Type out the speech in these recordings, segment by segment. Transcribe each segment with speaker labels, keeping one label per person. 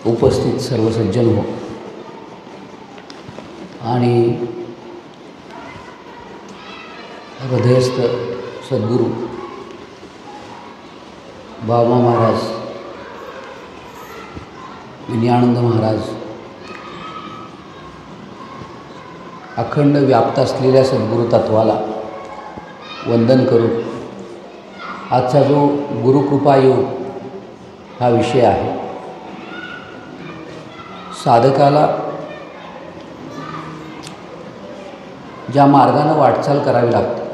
Speaker 1: उपस्थित सर्व सज्जन हो आणि हृदयस्थ सद्गुरू बाबा महाराज विनयानंद महाराज, अखंड व्याप्त असलेल्या सद्गुरू तत्वाला वंदन करून आजचा जो गुरुकृपा योग हा विषय आहे, साधकाला ज्या मार्गाने वाटचाल करावी लागते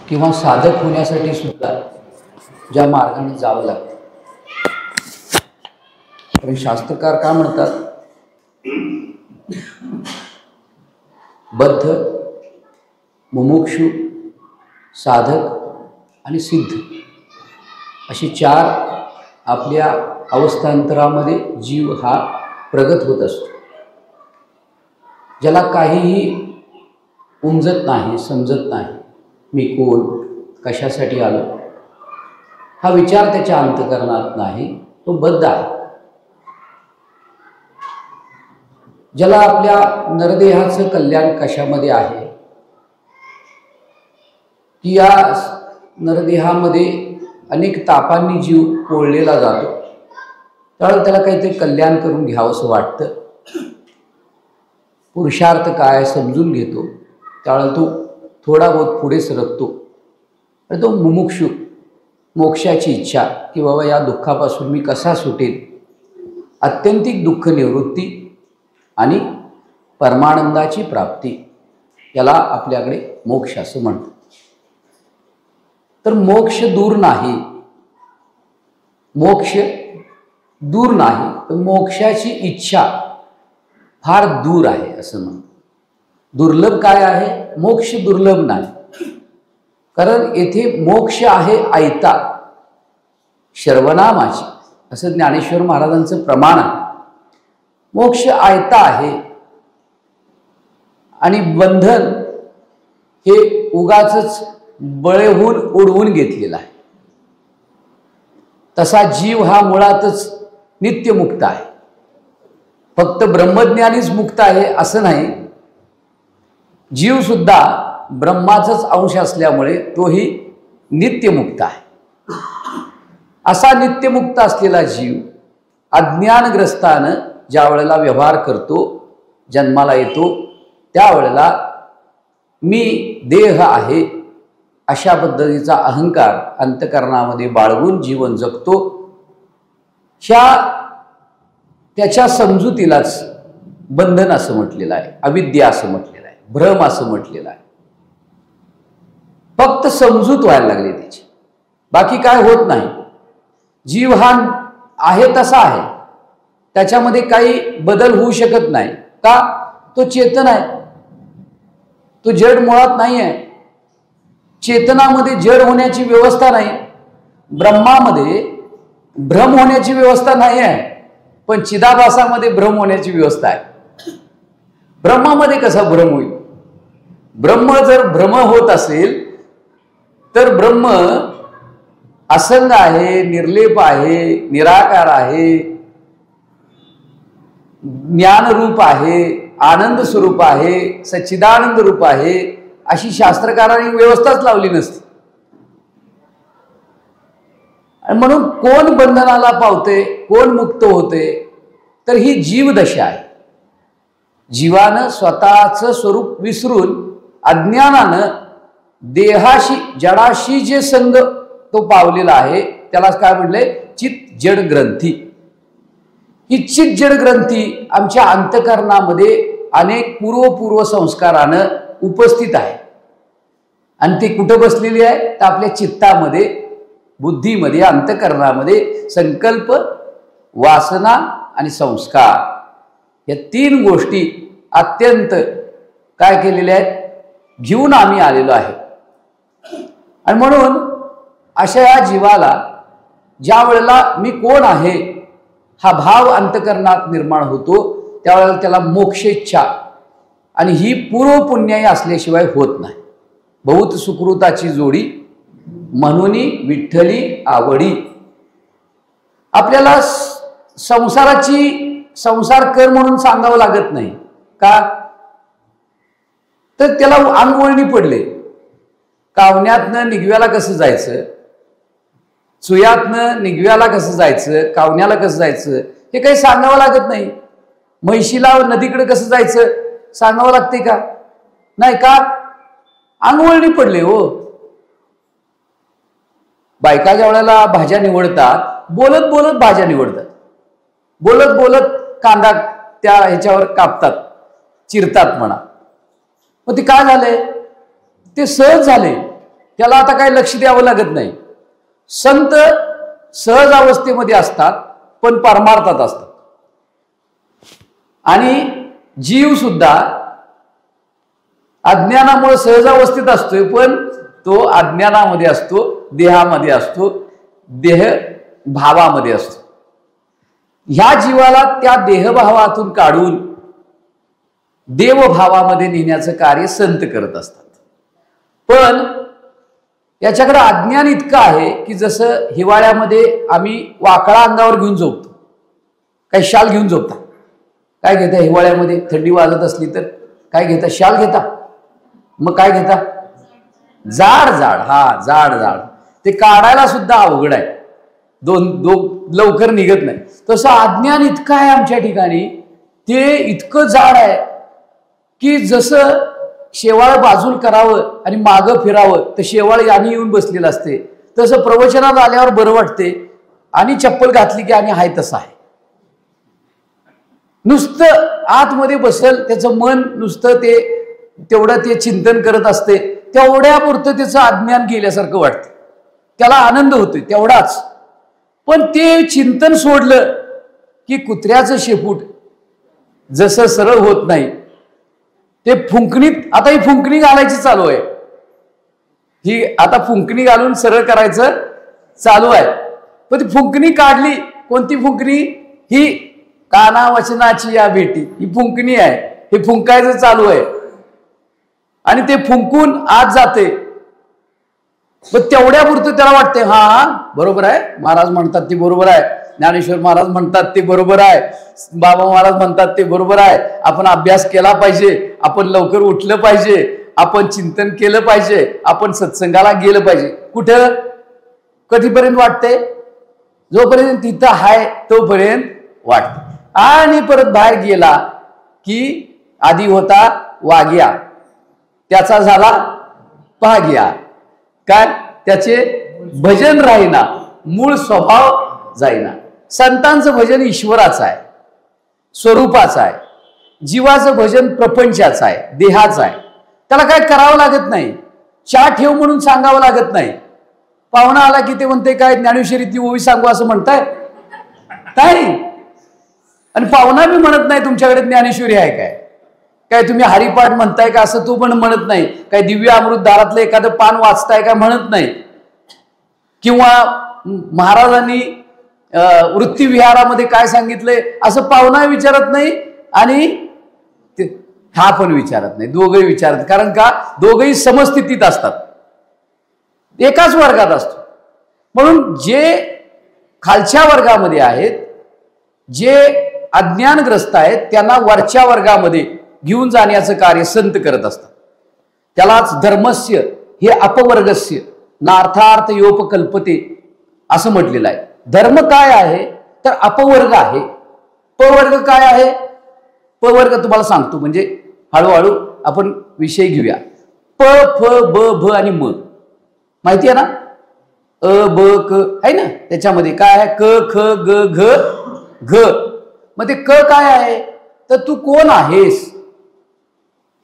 Speaker 1: किंवा साधक होण्यासाठी सुद्धा ज्या मार्गाने जावं लागतं, कारण शास्त्रकार काय म्हणतात, बद्ध, मुमुक्षु, साधक आणि सिद्ध अशी चार आपल्या अवस्थांतरामध्ये जीव हा प्रगत होत असतो. ज्याला काहीही उमजत नाही, समजत नाही, मी कोण, कशासाठी आलो, हा विचार त्याच्या अंतःकरणात नाही, तो बद्ध आहे. ज्याला आपल्या नरदेहाचं कल्याण कशामध्ये आहे की या नरदेहामध्ये अनेक तापांनी जीव पोळलेला जातो, त्यावेळेला त्याला काहीतरी कल्याण करून घ्यावंसं वाटतं. पुरुषार्थ काय समजून घेतो, त्यावेळेला तो थोडा बहुत पुढे सरकतो आणि तो मुमुक्षु, मोक्षाची इच्छा की बाबा या दुःखापासून मी कसा सुटेल, आत्यंतिक दुःख निवृत्ती आणि परमानंदाची प्राप्ती, याला आपल्याकडे मोक्ष असं म्हणतात. तर मोक्ष दूर नाही, मोक्ष दूर नाही, तर मोक्षाची इच्छा फार दूर आहे असं म्हणतात. दुर्लभ काय आहे, मोक्ष दुर्लभ नाही, कारण येथे मोक्ष आहे आयता, शर्वनामाची, असं ज्ञानेश्वर महाराजांचं प्रमाण आहे. मोक्ष आयता आहे आणि बंधन हे उगाचच बळेहून उडवून घेतलेला आहे. तसा जीव हा मुळातच नित्यमुक्त आहे. फक्त ब्रह्मज्ञानीच मुक्त आहे असं नाही, जीव सुद्धा ब्रह्माचाच अंश असल्यामुळे तोही नित्यमुक्त आहे. असा नित्यमुक्त असलेला जीव अज्ञानग्रस्तानं ज्या वेळेला व्यवहार करतो, जन्माला येतो, त्यावेळेला मी देह आहे अशा पद्धतीचा अहंकार अंतःकरणामध्ये बाळगून जीवन जगतो. त्याच्या समजुतीलाच बंधन असं म्हटलेलं आहे, अविद्या असं म्हटलेलं आहे, भ्रम असं म्हटलेलं आहे. फक्त समजूत व्हायला लागली त्याची, बाकी काय होत नाही. जीव हा आहे तसा आहे, त्याच्यामध्ये काही बदल होऊ शकत नाही. का? तो चेतन आहे, तो जड मुळात नाही आहे. चेतनामध्ये जड होण्याची व्यवस्था नाही, ब्रह्मामध्ये भ्रम होण्याची व्यवस्था नाही आहे, पण चिदाभासामध्ये भ्रम होण्याची व्यवस्था आहे. ब्रह्मामध्ये कसा भ्रम होईल? ब्रह्म जर भ्रम होत असेल तर ब्रह्म असंग आहे, निर्लेप आहे, निराकार आहे, ज्ञानरूप आहे, आनंद स्वरूप आहे, सच्चिदानंद रूप आहे, अशी शास्त्रकारांनी व्यवस्थाच लावली नसती. म्हणून कोण बंधनाला पावते, कोण मुक्त होते, तर ही जीवदशा आहे. जीवानं स्वतःचं स्वरूप विसरून अज्ञानानं देहाशी, जडाशी जे संग तो पावलेला आहे, त्याला काय म्हटले, चित्त जड ग्रंथी. ही चित्त जड ग्रंथी आमच्या अंतःकरणामध्ये अनेक पूर्व संस्कारानं उपस्थित आहे. आणि ते कुठं बसलेली आहे? तर आपल्या चित्तामध्ये, बुद्धीमध्ये, अंतःकरणामध्ये संकल्प, वासना आणि संस्कार या तीन गोष्टी अत्यंत काय केलेल्या आहेत, घेऊन आम्ही आलेलो आहे. आणि म्हणून अशा या जीवाला ज्या वेळेला मी कोण आहे हा भाव अंतःकरणात निर्माण होतो, त्यावेळेला त्याला मोक्षेच्छा, आणि ही पूर्व पुण्याई असल्याशिवाय होत नाही. बहुत सुकृताची जोडी म्हणून विठ्ठली आवडी. आपल्याला संसार कर म्हणून सांगावं लागत नाही का, तर त्याला अंगवळणी पडले. कावण्यातनं निगव्याला कसं जायचं, सुयातनं निगव्याला कसं जायचं, कावण्याला कसं जायचं हे काही सांगावं लागत नाही. म्हैशीला नदीकडे कसं जायचं सांगावं लागते का, नाही का, अंगवळणी पडले हो. बायका ज्या वेळेला भाज्या निवडतात बोलत बोलत भाज्या निवडतात, बोलत बोलत कांदा त्या ह्याच्यावर कापतात, चिरतात म्हणा. मग ते काय झाले, ते सहज झाले, त्याला आता काही लक्ष द्यावं लागत नाही. संत सहज अवस्थेमध्ये असतात पण परमार्थात असतात. आणि जीव सुद्धा अज्ञानामुळे सहज अवस्थेत असतोय पण तो अज्ञानामध्ये असतो, देहामध्ये असतो, देह भावामध्ये असतो. ह्या जीवाला त्या देहभावातून काढून देवभावामध्ये नेण्याचं कार्य संत करत असतात. पण याच्याकडे अज्ञान इतकं आहे की जसं हिवाळ्यामध्ये आम्ही वाकळा अंगावर घेऊन झोपतो, काही शाल घेऊन झोपता, काय घेता हिवाळ्यामध्ये थंडी वाजत असली तर काय घेता, शाल घेता, मग काय घेता, जाड जाड, हा जाड जाड, ते काढायला सुद्धा अवघड आहे, दोन लवकर निघत नाही. तसं अज्ञान इतकं आहे आमच्या ठिकाणी, ते इतकं जाड आहे की जसं शेवाळ बाजूल करावं आणि मागं फिरावं तर शेवाळ याने येऊन बसलेलं असते, तसं प्रवचनात आल्यावर बरं वाटते आणि चप्पल घातली की आणि हाय तसं आहे. नुसतं आतमध्ये बसेल त्याचं मन, नुसतं तेवढं ते चिंतन करत असते, तेवढ्यापुरतं त्याचं अज्ञान गेल्यासारखं वाटतं, त्याला आनंद होतोय तेवढाच. पण ते चिंतन सोडलं की कुत्र्याचं शेपूट जसं सरळ होत नाही, ते फुंकणीत, आता ही फुंकणी घालायची चालू आहे, ही आता फुंकणी घालून सरळ करायचं चालू आहे. पण ती फुंकणी काढली, कोणती फुंकणी, ही काना वचनाची या भेटी, ही फुंकणी आहे, हे फुंकायचं चालू आहे आणि ते फुंकून आत जाते. पण तेवढ्यापुरतं त्याला वाटते हा बरोबर आहे, महाराज म्हणतात ते बरोबर आहे, ज्ञानेश्वर महाराज म्हणतात ते बरोबर आहे, बाबा महाराज म्हणतात ते बरोबर आहे, आपण अभ्यास केला पाहिजे, आपण लवकर उठलं पाहिजे, आपण चिंतन केलं पाहिजे, आपण सत्संगाला गेलं पाहिजे. कुठं कधीपर्यंत वाटते, जोपर्यंत तिथं आहे तोपर्यंत वाटते. आणि परत बाहेर गेला की आधी होता वाघ्या, त्याचा झाला पाग्या, काय त्याचे भजन राहीना, मूळ स्वभाव जाईना. संतांचं भजन ईश्वराचं आहे, स्वरूपाचं आहे, जीवाचं भजन प्रपंचाचं आहे, देहाचं आहे. त्याला काय करावं लागत नाही, चहा ठेव म्हणून सांगावं लागत नाही. पाहुणा आला की ते म्हणते काय ज्ञानेश्वरीतली ओवी सांगू असं म्हणताय नाही, आणि पाहुणा बी म्हणत नाही तुमच्याकडे ज्ञानेश्वरी आहे काय, काय तुम्ही हरिपाठ म्हणताय का असं तो पण म्हणत नाही, काय दिव्य अमृत दारातलं एखादं पान वाचताय का म्हणत नाही, किंवा महाराजांनी वृत्तीविहारामध्ये काय सांगितलंय असं पाहुणा विचारत नाही आणि हा पण विचारत नाही, दोघंही विचारत. कारण का, दोघंही समस्थितीत असतात, एकाच वर्गात असतो. म्हणून जे खालच्या वर्गामध्ये आहेत, जे अज्ञानग्रस्त आहेत, त्यांना वरच्या वर्गामध्ये घेऊन जाण्याचं कार्य संत करत असतात. त्यालाच धर्मस्य हे अपवर्गस्य नार्थार्थ योपकल्पते असं म्हटलेलं आहे. धर्म काय आहे तर अपवर्ग आहे. पवर्ग काय आहे, पवर्ग तुम्हाला सांगतो, म्हणजे हळूहळू आपण विषय घेऊया. प फ ब भ आणि म माहिती आहे ना, अ ब क आहे ना, त्याच्यामध्ये काय आहे क ख ग घ घ. मग ते क काय आहे तर तू कोण आहेस,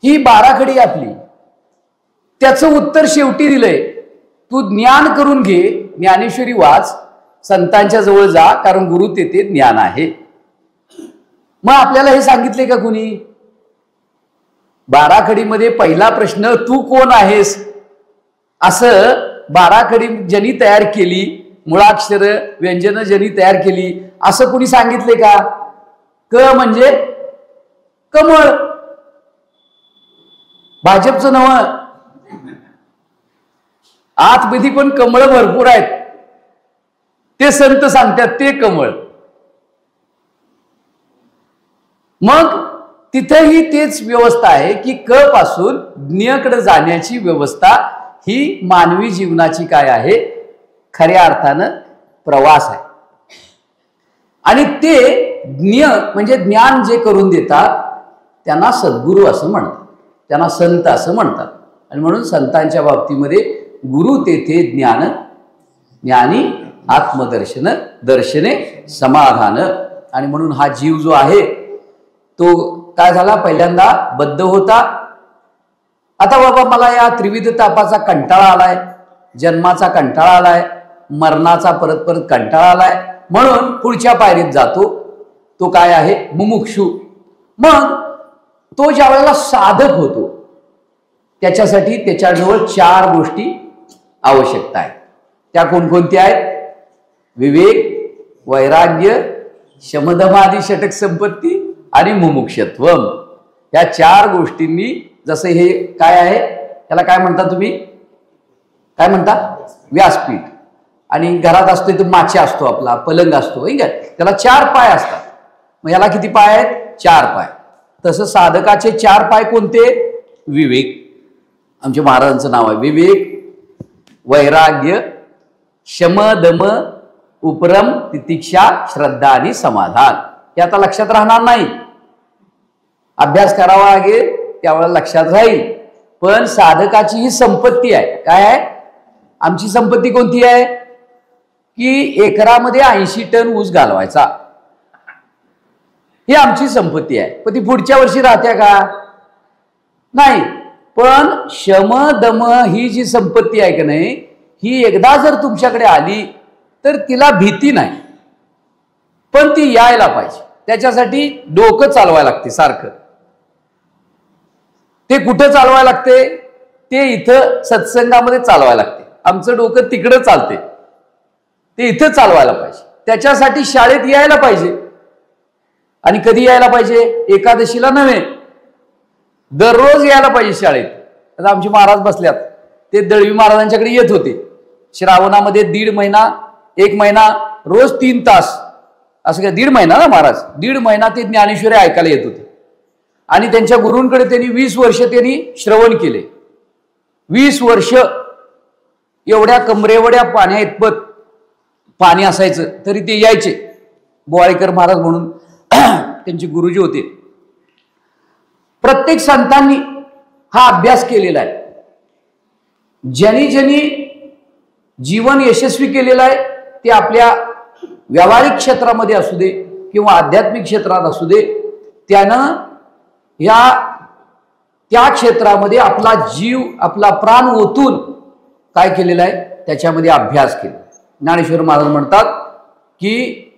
Speaker 1: ही बाराखडी आपली. त्याचं उत्तर शेवटी दिलंय, तू ज्ञान करून घे, ज्ञानेश्वरी वाच, संतांच्या जवळ जा, कारण गुरु तेथे ज्ञान आहे. मग आपल्याला हे सांगितले का कुणी, बाराखडीमध्ये पहिला प्रश्न तू कोण आहेस असं बाराखडी ज्यांनी तयार केली, मुळाक्षर व्यंजन ज्यांनी तयार केली, असं कुणी सांगितले का. क म्हणजे कमळ, भाजपचं नव, आतमध्ये पण कमळ भरपूर आहेत, ते संत सांगतात ते कमळ. मग तिथेही तेच व्यवस्था आहे की क पासून ज्ञकडे जाण्याची व्यवस्था ही मानवी जीवनाची काय आहे, खऱ्या अर्थानं प्रवास आहे. आणि ते ज्ञ म्हणजे ज्ञान जे करून देतात त्यांना सद्गुरू असं म्हणतात, त्यांना संत असं म्हणतात. आणि म्हणून संतांच्या बाबतीमध्ये गुरु तेथे ज्ञान, ज्ञानी आत्मदर्शन, दर्शने समाधान. आणि म्हणून हा जीव जो आहे तो काय झाला, पहिल्यांदा बद्ध होता. आता बाबा मला या त्रिविध तापाचा कंटाळा आलाय, जन्माचा कंटाळा आलाय, मरणाचा परत परत कंटाळा आलाय, म्हणून पुढच्या पायरीत जातो. तो काय आहे, मुमुक्षू. मग तो ज्या वेळेला साधक होतो त्याच्यासाठी त्याच्याजवळ 4 गोष्टी आवश्यकता आहेत. त्या कोणकोणत्या आहेत? विवेक, वैराग्य, शमदमादी षटक संपत्ती आणि मुमुक्षत्व. या 4 गोष्टींनी, जसं हे काय आहे, त्याला काय म्हणता तुम्ही, काय म्हणता, व्यासपीठ. आणि घरात असतो तो माच्या असतो, आपला पलंग असतो, त्याला 4 पाय असतात. मग याला किती पाय आहेत? 4 पाय. तसं साधकाचे 4 पाय कोणते? विवेक, आमच्या महाराजांचं नाव आहे विवेक, वैराग्य, शम दम उपरम तितिक्षा श्रद्धा आणि समाधान. हे आता लक्षात राहणार नाही, अभ्यास करावा लागेल त्यावेळेला लक्षात राहील. पण साधकाची ही संपत्ती आहे. काय आहे आमची संपत्ती? कोणती आहे? की एकरामध्ये 80 टन ऊस घालवायचा, ही आमची संपत्ती आहे. पण ती पुढच्या वर्षी राहत्या का? नाही. पण शम दम ही जी संपत्ती आहे की नाही, ही एकदा जर तुमच्याकडे आली तर तिला भीती नाही, पण ती यायला पाहिजे. त्याच्यासाठी डोकं चालवायला लागते सारखं. ते कुठं चालवायला लागते? ते इथं सत्संगामध्ये चालवायला लागते. आमचं डोकं तिकडं चालते, ते इथं चालवायला पाहिजे. त्याच्यासाठी शाळेत यायला पाहिजे. आणि कधी यायला पाहिजे? एकादशीला नव्हे, दररोज यायला पाहिजे शाळेत. आता आमचे महाराज बसल्यात, ते दळवी महाराजांच्याकडे येत होते श्रावणामध्ये 1.5 महिना 1 महिना रोज 3 तास, असं काय 1.5 महिना ना महाराज, 1.5 महिना ते ज्ञानेश्वरी ऐकायला येत होते. आणि त्यांच्या गुरूंकडे त्यांनी 20 वर्ष त्यांनी श्रवण केले. 20 वर्ष एवढ्या कमरेवड्या पाण्या इतपत पाणी असायचं तरी ते यायचे. बोवाळीकर महाराज म्हणून त्यांचे गुरुजी होते. प्रत्येक संतांनी हा अभ्यास केलेला आहे. ज्यांनी ज्यांनी जीवन यशस्वी केलेलं आहे ते आपल्या व्यावहारिक क्षेत्रामध्ये असू दे किंवा आध्यात्मिक क्षेत्रात असू दे, त्यानं त्या क्षेत्रामध्ये आपला जीव, आपला प्राण ओतून काय केलेला आहे, त्याच्यामध्ये अभ्यास केला. ज्ञानेश्वर महाराज म्हणतात की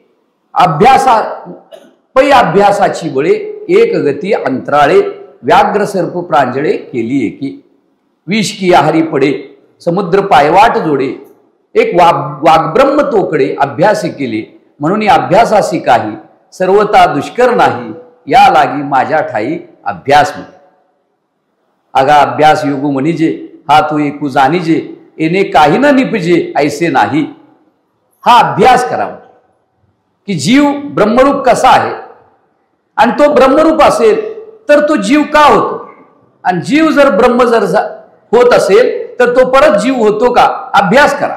Speaker 1: पै अभ्यासाची बळे एक गती अंतराळे, व्याघ्र सर्प प्रांजळे केली एकी, विष की आहारी पडे समुद्र पायवाट जोडे, एक वाग्ब्रह्म तोकडे अभ्यासी केले, म्हणून अभ्यासासी काही सर्वता दुष्कर नाही, या लागी माझ्या ठाई अभ्यास म्हणे. अगा अभ्यास योगू म्हणिजे, हा तू एकू जाणीजे, येणे काही न निपजे ऐसे नाही. हा अभ्यास करावा की जीव ब्रह्मरूप कसा आहे, आणि तो ब्रह्मरूप असेल तर तो जीव का होतो, आणि जीव जर ब्रह्म जर होत असेल तर तो परत जीव होतो का? अभ्यास करा,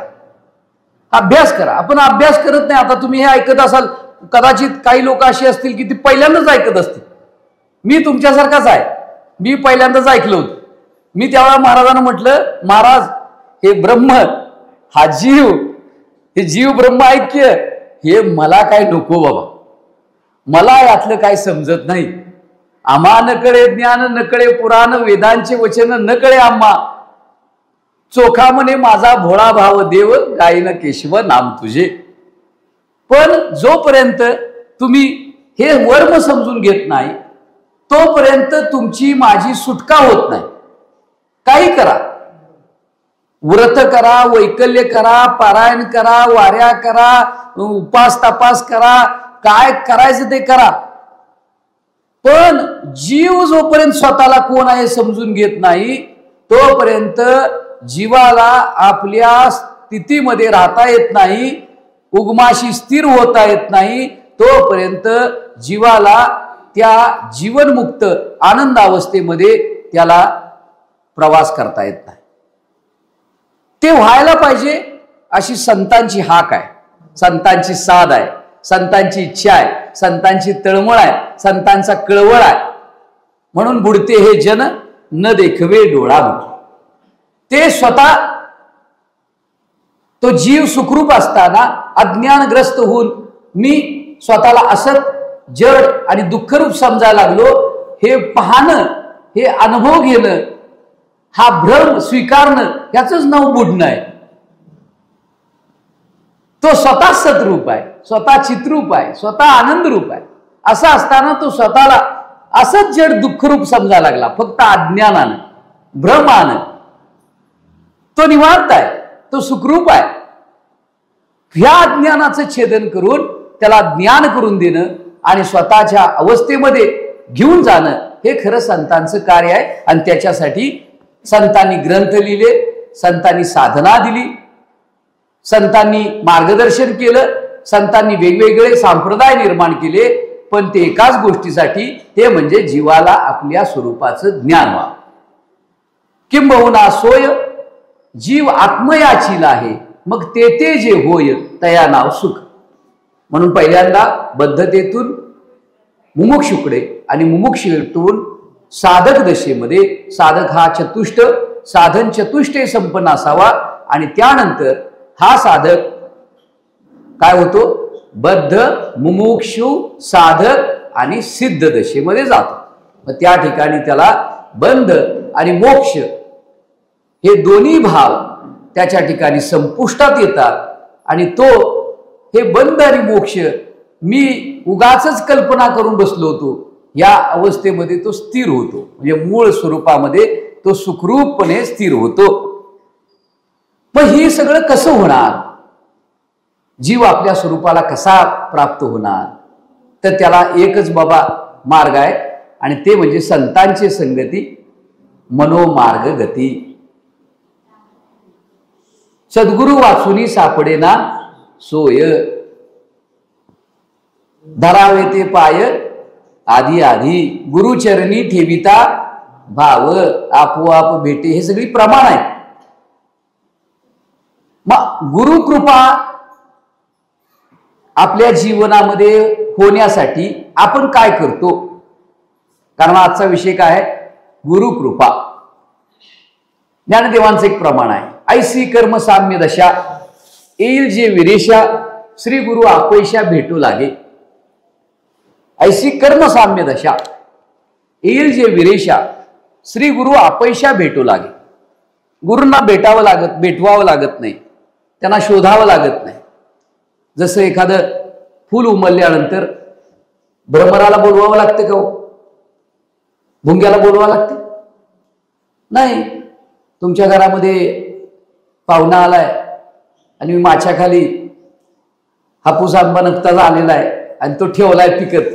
Speaker 1: अभ्यास करा. आपण अभ्यास करत नाही. आता तुम्ही हे ऐकत असाल, कदाचित काही लोक असे असतील की ते पहिल्यांदाच ऐकत असतील. मी तुमच्यासारखाच आहे, मी पहिल्यांदाच ऐकलं होतं. मी त्यावेळेला महाराजांना म्हटलं, महाराज हे ब्रह्म, हा जीव, हे जीव ब्रह्म ऐक्य, हे मला काय नको बाबा, मला यातलं काय समजत नाही. आम्हा न कळे ज्ञान न कळे पुराण, वेदांचे वचन न कळे आम्हा, चोखा म्हणे माझा भोळा भाव देव, गायन केशव नाम तुझे. पण जोपर्यंत तुम्ही हे वर्म समजून घेत नाही तोपर्यंत तुमची माझी सुटका होत नाही. काही करा, व्रत करा, वैकल्य करा, पारायण करा, वाऱ्या करा, उपास तपास करा, काय करायचं ते करा. पण जीव जोपर्यंत स्वतःला कोण आहे समजून घेत नाही तोपर्यंत जीवाला आपल्या स्थितीमध्ये राहता येत नाही, उगमाशी स्थिर होता येत नाही. तोपर्यंत जीवाला त्या जीवनमुक्त आनंद अवस्थेमध्ये त्याला प्रवास करता येत नाही। ते व्हायला पाहिजे अशी संतांची हाक आहे, संतांची साध आहे, संतांची इच्छा आहे, संतांची तळमळ आहे, संतांचा कळवळ आहे। म्हणून बुडते हे जन न देखवे डोळा बुडे। ते स्वतः तो जीव सुखरूप असताना अज्ञानग्रस्त होऊन मी स्वतःला असत जड आणि दुःखरूप समजायला लागलो, हे पाहणं, हे अनुभव घेणं, हा भ्रम स्वीकारणं, याचंच नाव बुडणं आहे। तो स्वतः सतरूप आहे, स्वतः चित्रूप आहे, स्वतः आनंद रूप आहे। असं असताना तो स्वतःला असंच जड दुःखरूप समजायला लागला, फक्त अज्ञानानं, भ्रमानं। तो निवांत आहे, तो सुखरूप आहे। ह्या अज्ञानाचं छेदन करून त्याला ज्ञान करून देणं आणि स्वतःच्या अवस्थेमध्ये घेऊन जाणं, हे खरं संतांचं कार्य आहे। आणि त्याच्यासाठी संतांनी ग्रंथ लिहिले, संतांनी साधना दिली, संतांनी मार्गदर्शन केलं, संतांनी वेगवेगळे संप्रदाय निर्माण केले, पण ते एकाच गोष्टीसाठी, ते म्हणजे जीवाला आपल्या स्वरूपाचं ज्ञान व्हावं। किंबहुना सोय जीव आत्मयाचीला आहे, मग ते जे होय तया नाव सुख। म्हणून पहिल्यांदा बद्धतेतून मुमुक्षुकडे आणि मुमुक्षुतून साधक दशेमध्ये, साधक हा चतुष्ट साधन चतुष्टय संपन्न असावा आणि त्यानंतर हा साधक काय होतो, बद्ध मुमुक्षु साधक आणि सिद्ध दशेमध्ये जातो। मग त्या ठिकाणी त्याला बंध आणि मोक्ष हे दोन्ही भाव त्याच्या ठिकाणी संपुष्टात येतात आणि तो हे बंध आणि मोक्ष मी उगाचच कल्पना करून बसलो होतो, या अवस्थेमध्ये तो स्थिर होतो। म्हणजे मूळ स्वरूपामध्ये तो सुखरूपपणे स्थिर होतो। पण हे सगळं कसं होणार, जीव आपल्या स्वरूपाला कसा प्राप्त होणार, तर त्याला एकच बाबा मार्ग आहे आणि ते म्हणजे संतांची संगती, मनोमार्ग गती। सद्गुरु वाचुनी सापडेना सोय, धरावे ते पाय आधी आधी, गुरुचरणी ठेविता भाव, आपोआप भेटे। हे सगळी प्रमाण आहे। मग गुरुकृपा आपल्या जीवनामध्ये होण्यासाठी आपण काय करतो, कारण आजचा विषय काय आहे, गुरुकृपा। ज्ञानदेवांचं एक प्रमाण आहे, ऐसी कर्म साम्य दशा येईल जे विरेशा, श्री गुरु आपैशा भेटू लागे। ऐसी कर्म साम्य दशा येईल जे विरेशा, श्री गुरु आपैशा भेटू लागे। गुरूंना भेटवावं लागत नाही, त्यांना शोधावं लागत नाही। जसं एखादं फूल उमलल्यानंतर भ्रमराला बोलवावं लागतं का, भुंग्याला बोलवावं लागतं नाही। तुमच्या घरामध्ये पाहुणा आलाय आणि मी माछ्याखाली हापूस आंबा नुकताच आलेला आहे आणि तो ठेवलाय पिकत,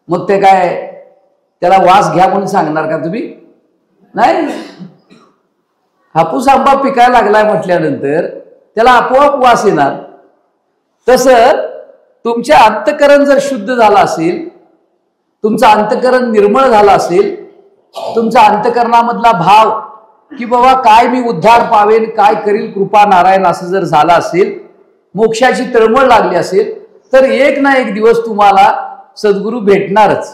Speaker 1: मग ते काय त्याला वास घ्या म्हणून सांगणार का तुम्ही? नाही। हापूस आंबा पिकायला लागलाय म्हटल्यानंतर त्याला आपोआप वास येणार। तसं तुमचे अंतःकरण जर शुद्ध झालं असेल, तुमचं अंतःकरण निर्मळ झालं असेल, तुमचा अंतःकरणामधला भाव की बाबा काय मी उद्धार पावेन, काय करील कृपा नारायण, असं जर झालं असेल, मोक्षाची तळमळ लागली असेल, तर एक ना एक दिवस तुम्हाला सद्गुरू भेटणारच।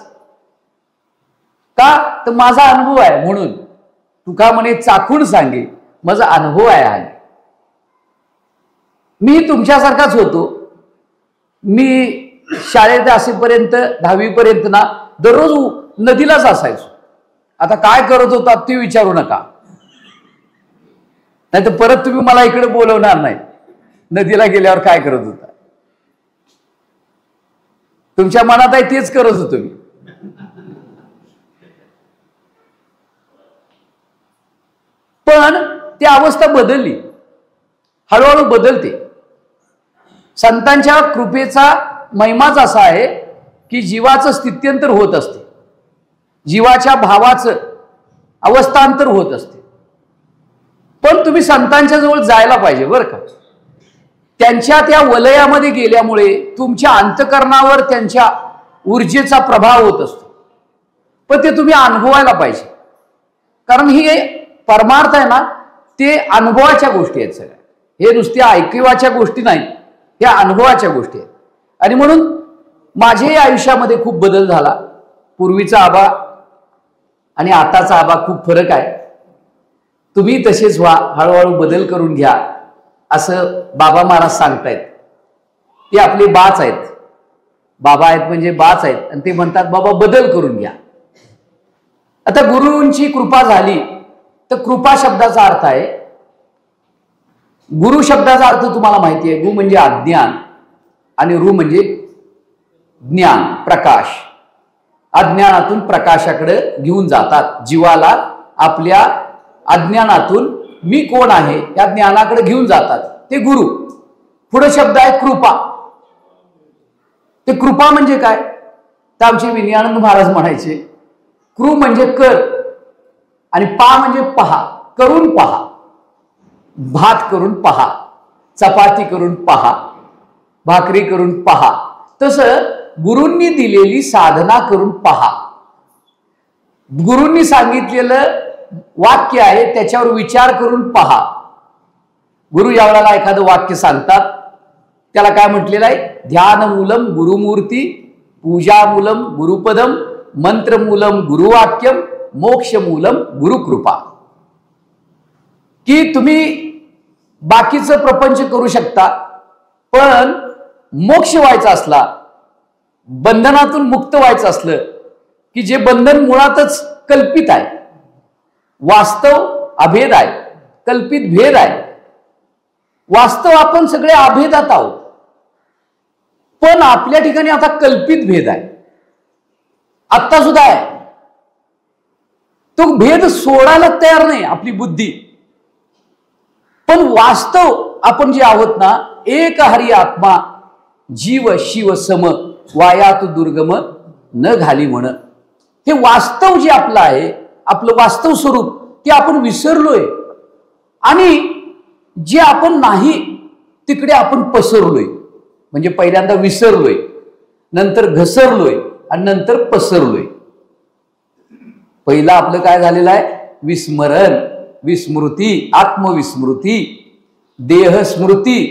Speaker 1: का तर माझा अनुभव आहे, म्हणून तुका म्हणे चाखून सांगे, माझा अनुभव आहे। मी तुमच्यासारखाच होतो। मी शाळेत असेपर्यंत 10वी पर्यंत ना दररोज नदीलाच असायचो। आता काय करत होता ते विचारू नका, नाही तर परत तुम्ही मला इकडे बोलवणार नाही। नदीला गेल्यावर काय करत होता, तुमच्या मनात आहे तेच करत होतो मी। पण ती अवस्था बदलली, हळूहळू बदलते। संतांच्या कृपेचा महिमाच असा आहे की जीवाचं स्थित्यंतर होत असते, जीवाच्या भावाचं अवस्थांतर होत असते। पण तुम्ही संतांच्या जवळ जायला पाहिजे बरं का। त्यांच्या त्या वलयामध्ये गेल्यामुळे तुमच्या अंतःकरणावर त्यांच्या ऊर्जेचा प्रभाव होत असतो, पण ते तुम्ही अनुभवायला पाहिजे. कारण ही परमार्थ आहे ना, ते अनुभवाच्या गोष्टी आहेत सगळ्या. हे नुसत्या ऐकवाच्या गोष्टी नाहीत, ह्या अनुभवाच्या गोष्टी आहेत. आणि म्हणून माझ्याही आयुष्यामध्ये खूप बदल झाला. पूर्वीचा आबा आणि आताचा आबा खूप फरक आहे. तुम्ही तसेच व्हा, हळूहळू बदल करून घ्या, असं बाबा महाराज सांगतायत. ते आपले बाच आहेत, बाबा आहेत म्हणजे बाच आहेत, आणि ते म्हणतात बाबा बदल करून घ्या. आता गुरूंची कृपा झाली तर कृपा शब्दाचा अर्थ आहे, गुरु शब्दाचा अर्थ तुम्हाला माहिती आहे. गु म्हणजे अज्ञान आणि रु म्हणजे ज्ञान, प्रकाश. अज्ञानातून प्रकाशाकडे घेऊन जातात जीवाला. आपल्या अज्ञानातून मी कोण आहे या ज्ञानाकडे घेऊन जातात ते गुरु. पुढे शब्द आहे कृपा. ते कृपा म्हणजे काय, तर आमचे विनयानंद महाराज म्हणायचे, कृ म्हणजे कर आणि पा म्हणजे पहा, करून पहा. भात करून पहा, चपाती करून पहा, भाकरी करून पहा. तसं गुरूंनी दिलेली साधना करून पहा. गुरूंनी सांगितलेलं वाक्य आहे त्याच्यावर विचार करून पहा. गुरु ज्यावेळेला एखादं वाक्य सांगतात त्याला काय म्हटलेलं आहे, ध्यानमूलम गुरुमूर्ती, पूजामूलम गुरुपदम, मंत्रमूलम गुरुवाक्यम, मोक्षमूलम गुरुकृपा. की तुम्ही बाकीचं प्रपंच करू शकता, पण मोक्ष व्हायचा असला, बंधनातून मुक्त व्हायचं असलं, की जे बंधन मुळातच कल्पित आहे, वास्तव अभेद आहे, कल्पित भेद आहे. वास्तव आपण सगळे अभेदात आहोत, पण आपल्या ठिकाणी आता कल्पित भेद आहे, आत्ता सुद्धा आहे. तो भेद सोडायला तयार नाही आपली बुद्धी. पण वास्तव आपण जे आहोत ना, एक हरी आत्मा जीव शिव सम, वायात दुर्गम न घाली म्हण. हे वास्तव जे आपलं आहे, आपलं वास्तव स्वरूप, ते आपण विसरलोय. आणि जे आपण नाही तिकडे आपण पसरलोय. म्हणजे पहिल्यांदा विसरलोय, नंतर घसरलोय आणि नंतर पसरलोय. पहिलं आपलं काय झालेलं आहे, विस्मरण, विस्मृती, आत्मविस्मृती, देहस्मृती,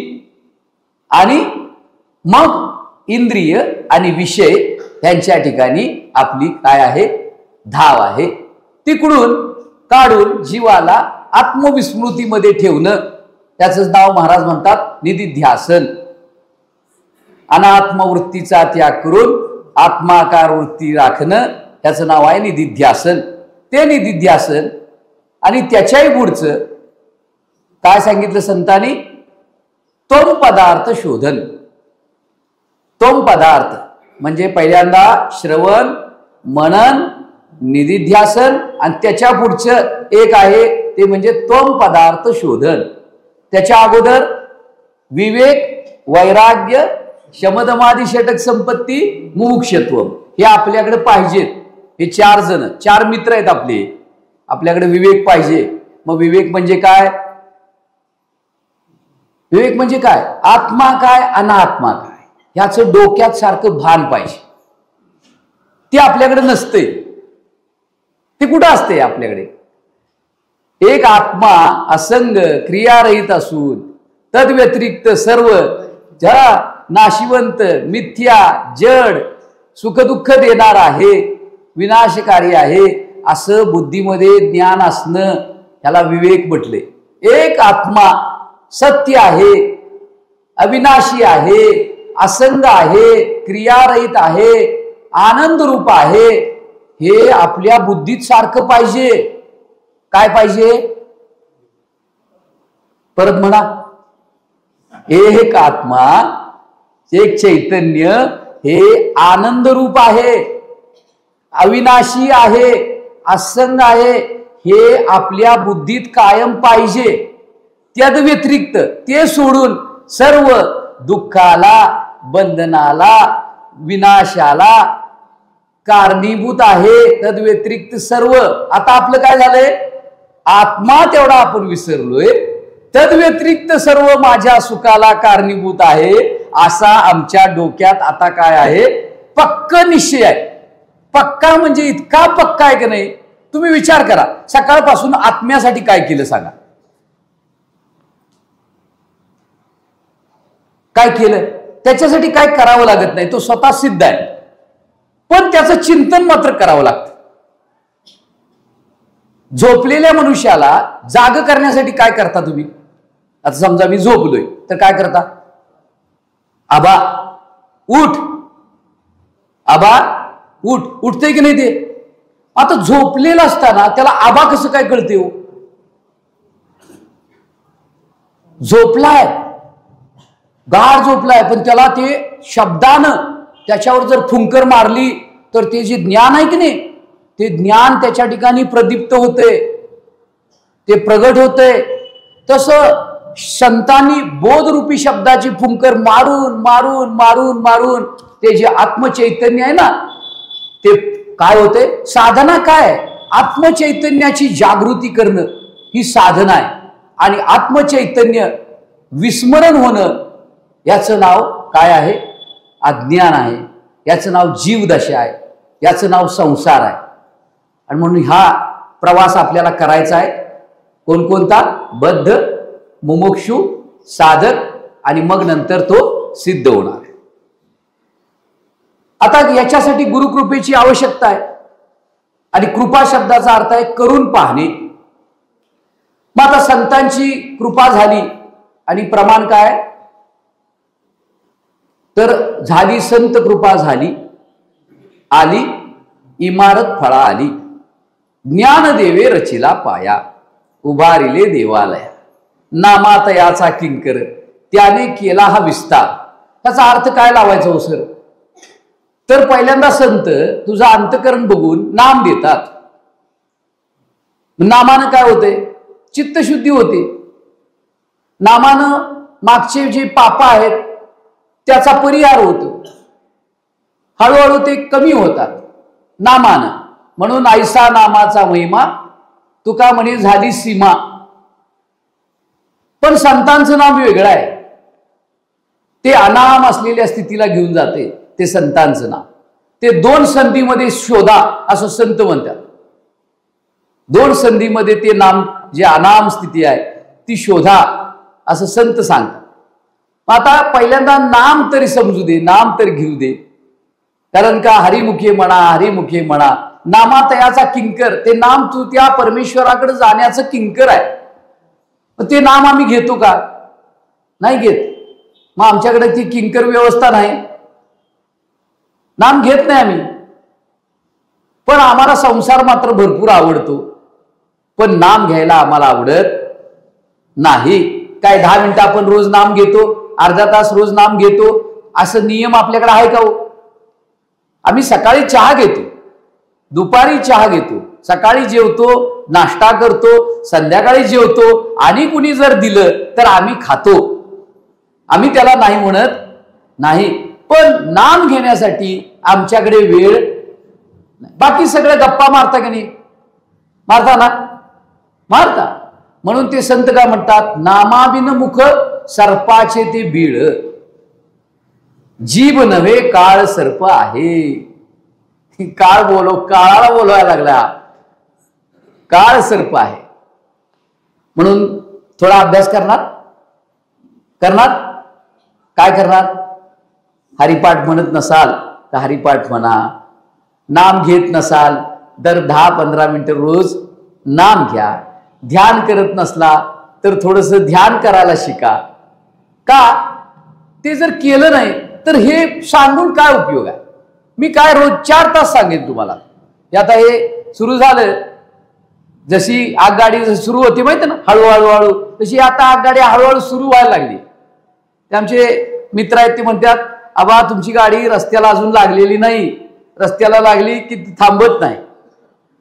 Speaker 1: आणि मग इंद्रिय आणि विषय यांच्या ठिकाणी आपली काय आहे, धाव आहे. तिकडून काढून जीवाला आत्मविस्मृतीमध्ये ठेवणं, त्याचं नाव महाराज म्हणतात निदिध्यासन. अनात्मवृत्तीचा त्याग करून आत्माकार वृत्ती राखणं, त्याचं नाव आहे निदिध्यासन. ते निदिध्यासन आणि त्याच्याही पुढचं काय सांगितलं संतांनी, तोम पदार्थ शोधन. तोम पदार्थ म्हणजे पहिल्यांदा श्रवण, मनन, निदिध्यासन, आणि त्याच्या पुढचं एक आहे ते म्हणजे तोम पदार्थ शोधन. त्याच्या अगोदर विवेक, वैराग्य, शमदमादी षटक संपत्ती, मुमुक्षत्व, हे आपल्याकडे पाहिजेत. हे 4 जण, 4 मित्र आहेत आपले. आपल्याकडे विवेक पाहिजे. मग विवेक म्हणजे काय, विवेक म्हणजे काय, आत्मा काय अनात्मा काय ह्याचं डोक्यात सारखं भान पाहिजे. ते आपल्याकडे नसते. ते कुठं असते आपल्याकडे, एक आत्मा असंग क्रियारहित असून तद्व्यतिरिक्त सर्व नाशिवंत, मिथ्या, जड, सुखदुःख देणार आहे, विनाशकारी आहे, असं बुद्धीमध्ये ज्ञान असणं, ह्याला विवेक म्हटले. एक आत्मा सत्य आहे, अविनाशी आहे, असंग आहे, क्रियारहित आहे, आनंद रूप आहे, हे आपल्या बुद्धीत सारखं पाहिजे. काय पाहिजे, परत म्हणा, एक आत्मा, एक चैतन्य, हे आनंद रूप आहे, अविनाशी आहे, असंग आहे, हे आपल्या बुद्धीत कायम पाहिजे. त्याद व्यतिरिक्त ते सोडून सर्व दुःखाला, बंधनाला, विनाशाला कारणीभूत आहे. तद व्यतिरिक्त सर्व, आता आपलं काय झालंय, आत्मा तेवढा आपण विसरलोय, तद व्यतिरिक्त सर्व माझ्या सुखाला कारणीभूत आहे, असा आमच्या डोक्यात आता काय आहे, पक्क निश्चय आहे. पक्का म्हणजे इतका पक्का आहे की नाही, तुम्ही विचार करा सकाळपासून आत्म्यासाठी काय केलं सांगा. काय केलं? त्याच्यासाठी काय करावं लागत नाही, तो स्वतः सिद्ध आहे. पण त्याचं चिंतन मात्र करावं लागतं. झोपलेल्या मनुष्याला जाग करण्यासाठी काय करता तुम्ही? आता समजा मी झोपलोय तर काय करता? आबा उठ, आबा उठ. उठतंय की नाही ते? आता झोपलेला असताना त्याला आबा कसं काय कळते हो? झोपलाय, गाढ झोपलाय, पण त्याला ते शब्दानं त्याच्यावर जर फुंकर मारली तर ते जे ज्ञान आहे की नाही, ते ज्ञान त्याच्या ठिकाणी प्रदीप्त होते, ते प्रगट होते. तसं संतांनी बोधरूपी शब्दाची फुंकर मारून मारून मारून मारून ते जे आत्मचैतन्य आहे ना, ते काय होते? साधना काय? आत्मचैतन्याची जागृती करणं ही साधना आहे. आणि आत्मचैतन्य विस्मरण होणं याचं नाव काय आहे? अज्ञान आहे. याचं नाव जीवदशा आहे. याचं नाव संसार आहे. आणि म्हणून हा प्रवास आपल्याला करायचा आहे. कोणकोणता? बद्ध, मुमुक्षु, साधक आणि मग नंतर तो सिद्ध होणार. आता याच्यासाठी गुरुकृपेची आवश्यकता आहे. आणि कृपा शब्दाचा अर्थ आहे करून पाहणे. मग आता संतांची कृपा झाली आणि प्रमाण काय? तर झाली संत कृपा झाली, आली इमारत फळा आली, ज्ञान देवे रचिला पाया, उभारिले देवालया, नामातयाचा किंकर त्याने केला हा विस्तार. त्याचा अर्थ काय लावायचा हो सर? तर पहिल्यांदा संत तुझा अंतकरण बघून नाम देतात. नामानं काय होते? चित्तशुद्धी होते. नामानं मागचे जे पाप आहेत त्याचा परिहार होतो. हळूहळू ते कमी होतात नामानं. म्हणून ऐसा नामाचा महिमा तुका म्हणे झाली सीमा. पण संतांचं नाम वेगळं आहे. ते अनाम असलेल्या स्थितीला घेऊन जाते. ते संतांचं नाम ते 2 संधीमध्ये शोधा असं संत म्हणतात. 2 संधीमध्ये ते नाम जे अनाम स्थिती आहे ती शोधा असं संत सांगतात. आता पहिल्यांदा नाम तरी समजू दे, नाम तरी घेऊ दे. कारण का हरिमुखे म्हणा, हरिमुखे म्हणा, नामातयाचा किंकर. ते नाम तू त्या परमेश्वराकडे जाण्याचं किंकर आहे. ते नाम आम्ही घेतो का? नाही घेत. मग आमच्याकडे ती किंकर व्यवस्था नाही, नाम घेत नाही आम्ही. पण आम्हाला संसार मात्र भरपूर आवडतो, पण नाम घ्यायला आम्हाला आवडत नाही. काय 10 मिनिटं आपण रोज नाम घेतो, अर्धा तास रोज नाम घेतो, असं नियम आपल्याकडे आहे का हो? आम्ही सकाळी चहा घेतो, दुपारी चहा घेतो, सकाळी जेवतो, नाश्ता करतो, संध्याकाळी जेवतो, आणि कुणी जर दिलं तर आम्ही खातो. आम्ही त्याला नाही म्हणत नाही. पण नाम घेण्यासाठी आमच्याकडे वेळ नाही. बाकी सगळं गप्पा मारता की नाही? मारता ना? मारता. म्हणून ते संत काय म्हणतात? नामाबिन मुख सर्पाचे ते बीळ, जीभ नव्हे काळ सर्प आहे. काळ काळाला बोलवायला लागला, काळ सर्प आहे. म्हणून थोडा अभ्यास करणार काय करणार? हरिपाठ म्हणत नसाल तर हरिपाठ म्हणा. नाम घेत नसाल तर 10-15 मिनिटं रोज नाम घ्या. ध्यान करत नसला तर थोडंसं ध्यान करायला शिका. का? ते जर केलं नाही तर हे सांगून काय उपयोग आहे? मी काय रोज 4 तास सांगेन तुम्हाला. आता हे सुरू झालं, जशी आगगाडी सुरू होती माहिती ना, हळूहळू तशी आता आगगाडी हळूहळू सुरू व्हायला लागली. ते आमचे मित्र आहेत, ते म्हणतात आबा तुमची गाडी रस्त्याला अजून लागलेली नाही, रस्त्याला लागली की थांबत नाही.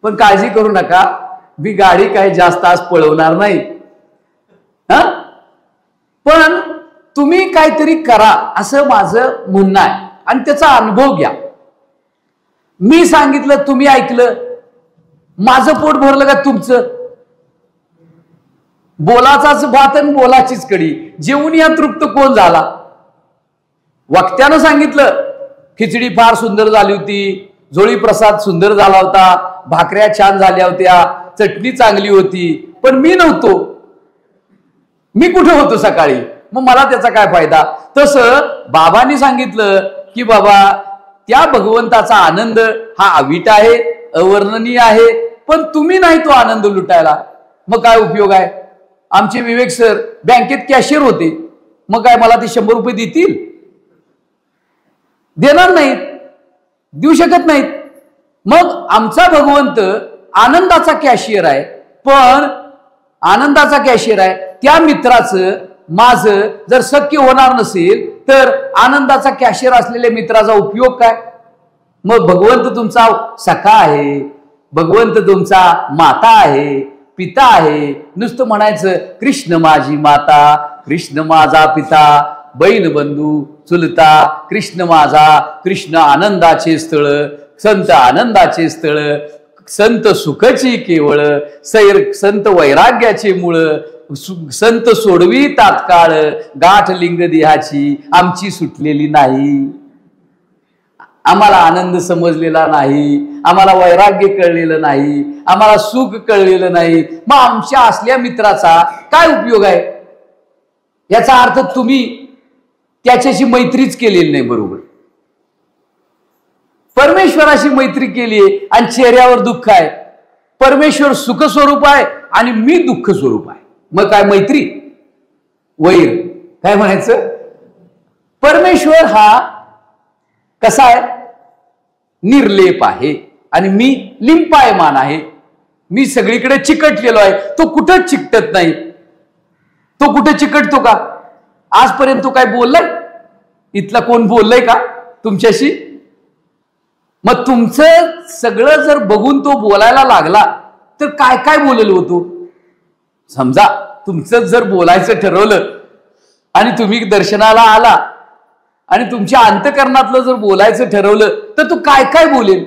Speaker 1: पण काळजी करू नका, मी गाडी काही जास्त तास पळवणार नाही. पण तुम्ही काहीतरी करा असं माझं म्हणणं आहे. आणि त्याचा अनुभव घ्या. मी सांगितलं, तुम्ही ऐकलं, माझं पोट भरलं का तुमचं? बोलाचाच भात आणि बोलाचीच कडी, जेवून या तृप्त कोण झाला? वक्त्यानं सांगितलं खिचडी फार सुंदर झाली होती, झोळी प्रसाद सुंदर झाला होता, भाकऱ्या छान झाल्या होत्या, चटणी चांगली होती, पण मी नव्हतो. मी कुठे होतो सकाळी, मग मला त्याचा काय फायदा. तसं बाबांनी सांगितलं की बाबा त्या भगवंताचा आनंद हा अवीट आहे, अवर्णनीय आहे, पण तुम्ही नाही तो आनंद लुटायला, मग काय उपयोग आहे. आमचे विवेक सर बँकेत कॅशियर होते, मग काय मला ते 100 रुपये देतील? देणार नाहीत, देऊ शकत नाहीत. मग आमचा भगवंत आनंदाचा कॅशियर आहे, पण आनंदाचा कॅशियर आहे, त्या मित्राचं माझं जर शक्य होणार नसेल तर आनंदाचा कॅशियर असलेल्या मित्राचा उपयोग काय. मग भगवंत तुमचा सखा आहे, भगवंत तुमचा माता आहे, पिता आहे. नुसतं म्हणायचं कृष्ण माझी माता, कृष्ण माझा पिता, बहीण बंधू चुलता, कृष्ण माझा, कृष्ण आनंदाचे स्थळ, संत आनंदाचे स्थळ, संत सुखची केवळ, संत वैराग्याचे मूळ, संत सोडवी तात्काळ, गाठ लिंग देहाची आमची सुटलेली नाही. आम्हाला आनंद समजलेला नाही, आम्हाला वैराग्य कळलेलं नाही, आम्हाला सुख कळलेलं नाही. मग आमच्या असल्या मित्राचा काय उपयोग आहे. याचा अर्थ तुम्ही त्याच्याशी मैत्रीच केलेली नाही. बरोबर, परमेश्वराशी मैत्री केली आणि चेहऱ्यावर दुःख आहे. परमेश्वर सुख स्वरूप आहे आणि मी दुःख स्वरूप आहे, मग काय मैत्री, वैर काय म्हणायचं. परमेश्वर हा कसा आहे, निर्लेप आहे आणि मी लिंपायमान आहे. मी सगळीकडे चिकटलेलो आहे, तो कुठंच चिकटत नाही. तो कुठे चिकटतो का. आजपर्यंत तो काय बोललाय, इथला कोण बोललाय का तुमच्याशी. मग तुमचं सगळं जर बघून तो बोलायला लागला तर काय काय बोलेल होतो. समजा तुमचं जर बोलायचं ठरवलं आणि तुम्ही दर्शनाला आला आणि तुमच्या अंतकरणातलं जर बोलायचं ठरवलं तर तू काय काय बोलेल.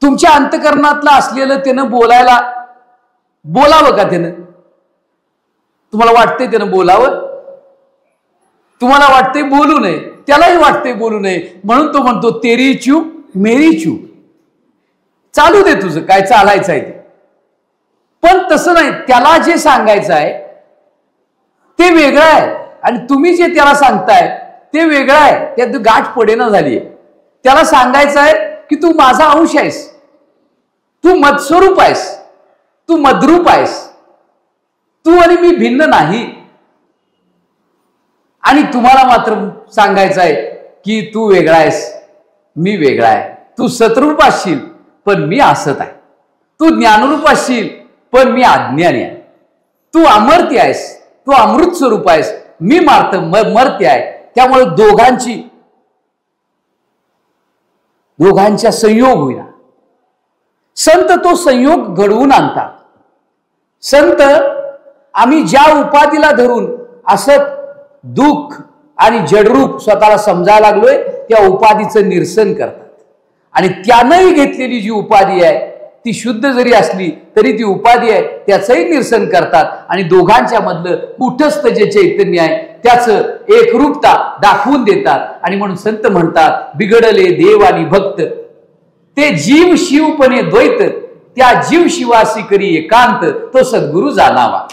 Speaker 1: तुमच्या अंतकरणातलं असलेलं त्यानं बोलायला बोलावं का. त्यानं तुम्हाला वाटतंय त्यानं बोलावं, तुम्हाला वाटतंय बोलू नये, त्यालाही वाटतंय बोलू नये, म्हणून तो म्हणतो तेरी चूप मेरी चूप. चालू दे तुझं काय चालायचं आहे ते. पण तसं नाही, त्याला जे सांगायचं आहे ते वेगळं आहे आणि तुम्ही जे त्याला सांगताय ते वेगळं आहे. त्यात गाठ पडेना झालीय. त्याला सांगायचं आहे की तू माझा अंश आहेस, तू मत्स्वरूप आहेस, तू मद्रूप आहेस, तू आणि मी भिन्न नाही. आणि तुम्हाला मात्र सांगायचं आहे की तू वेगळा आहेस, मी वेगळा आहे. तू सतरूप असशील पण मी असत आहे, तू ज्ञानरूप असशील पण मी अज्ञानी आहे. तू अमर्त्य आहेस, तू अमृत स्वरूप आहेस, मी मर्त्य आहे. त्यामुळे दोघांच्या संयोग होईल. संत तो संयोग घडवून आणतात. संत आम्ही ज्या उपाधीला धरून असत दुःख आणि जडरूप स्वतःला समजायला लागलोय त्या उपाधीचं निरसन करतात. आणि त्यानंही घेतलेली जी उपाधी आहे ती शुद्ध जरी असली तरी ती उपाधी आहे त्याचंही निरसन करतात. आणि दोघांच्या मधलं कुठस्थ जे चैतन्य आहे त्याचं एकरूपता दाखवून देतात. आणि म्हणून संत म्हणतात बिघडले देव आणि भक्त, ते जीव शिवपणे द्वैत, त्या जीव शिवासी करी एकांत, तो सद्गुरु जाणावा.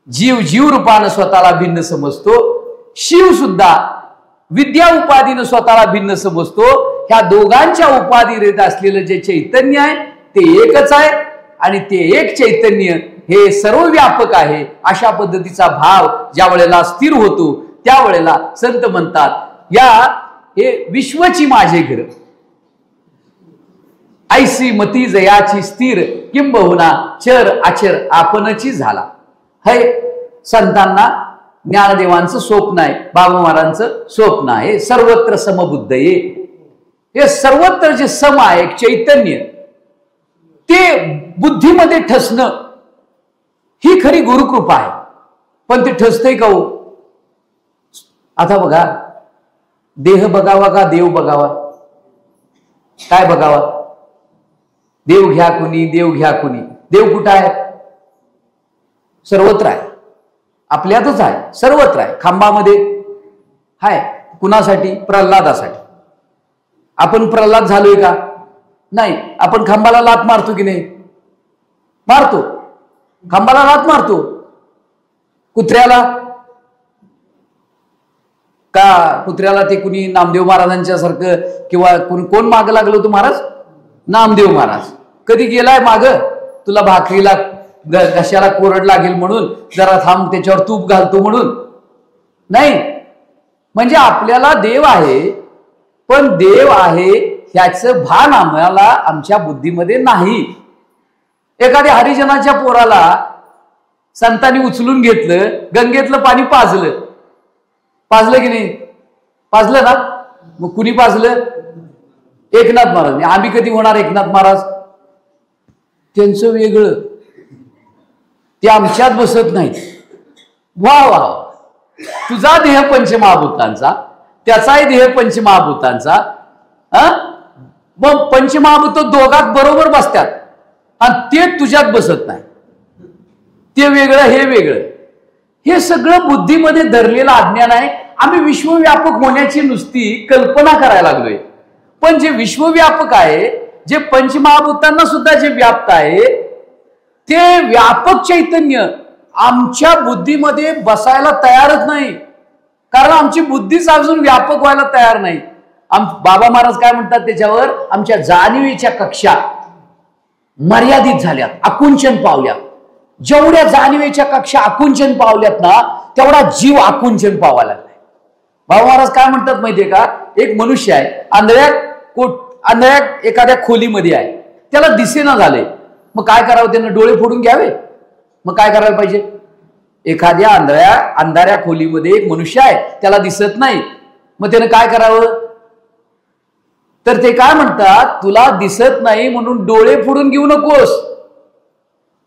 Speaker 1: जीव जीव रूपानं स्वतःला भिन्न समजतो, शिव सुद्धा विद्या उपाधीनं स्वतःला भिन्न समजतो. ह्या दोघांच्या उपाधीत असलेलं जे चैतन्य आहे ते एकच आहे आणि ते एक चैतन्य हे सर्वव्यापक आहे. अशा पद्धतीचा भाव ज्या वेळेला स्थिर होतो त्यावेळेला संत म्हणतात या हे विश्वची माझे घर, ऐसी मती जयाची स्थिर, किंबहुना चर आचर आपणची झाला. हे संतांना ज्ञानदेवांचं स्वप्न आहे, बाबा महाराजांचं स्वप्न आहे. सर्वत्र समबुद्ध ये, हे सर्वत्र जे सम आहे चैतन्य ते बुद्धीमध्ये ठसणं ही खरी गुरुकृपा आहे. पण ते ठसतंय का हो. आता बघा, देह बघावा का देव बघावा, काय बघावा. देव घ्या कुणी, देव घ्या कुणी. देव कुठं आहे, सर्वत्र आहे, आपल्यातच आहे, सर्वत्र आहे. खांबामध्ये हाय, कुणासाठी? प्रल्हादासाठी. आपण प्रल्हाद झालोय का? नाही. आपण खांबाला लात मारतो की नाही? मारतो. खांबाला लात मारतो. कुत्र्याला का? कुत्र्याला ते कुणी नामदेव महाराजांच्या सारखं किंवा कोण माग लागलो होतो? महाराज नामदेव महाराज. कधी गेलाय माग? तुला भाकरीला घशाला कोरड लागेल म्हणून जरा थांब, त्याच्यावर तूप घालतो म्हणून? नाही. म्हणजे आपल्याला देव आहे, पण देव आहे ह्याचं भान आम्हाला आमच्या बुद्धीमध्ये नाही. एखाद्या हरिजनाच्या पोराला संतांनी उचलून घेतलं, गंगेतलं पाणी पाजलं. पाजलं की नाही? पाजलं ना. मग कुणी पाजलं? एकनाथ महाराज. आम्ही कधी होणार एकनाथ महाराज? त्यांचं वेगळं, ते आमच्यात बसत नाहीत. वा वा. तुझा देह पंचमहाभूतांचा, त्याचाही देह पंचमहाभूतांचा. मग पंचमहाभूत दोघात बरोबर बसतात आणि ते तुझ्यात बसत नाही. ते वेगळं, हे वेगळं. हे सगळं बुद्धीमध्ये धरलेलं अज्ञान आहे. आम्ही विश्वव्यापक होण्याची नुसती कल्पना करायला लागलोय. पण जे विश्वव्यापक आहे, जे पंचमहाभूतांना सुद्धा जे व्याप्त आहे, ते व्यापक चैतन्य आमच्या बुद्धीमध्ये बसायला तयारच नाही. कारण आमची बुद्धीच अजून व्यापक व्हायला तयार नाही. बाबा महाराज काय म्हणतात त्याच्यावर? आमच्या जाणीवेच्या कक्षा मर्यादित झाल्यात, आकुंचन पावल्यात. जेवढ्या जाणीवेच्या कक्षा आकुंचन पावल्यात ना, तेवढा जीव आकुंचन पावा लागलाय. बाबा महाराज काय म्हणतात माहितीये का? एक मनुष्य आहे, आंधळ्या एखाद्या खोलीमध्ये आहे, त्याला दिसेना झाले. मग काय करावं? त्यानं डोळे फोडून घ्यावे. मग काय करायला पाहिजे? एखाद्या अंधाऱ्या खोलीमध्ये एक मनुष्य आहे, त्याला दिसत नाही. मग त्यानं काय करावं? तर ते काय म्हणतात, तुला दिसत नाही म्हणून डोळे फोडून घेऊ नकोस.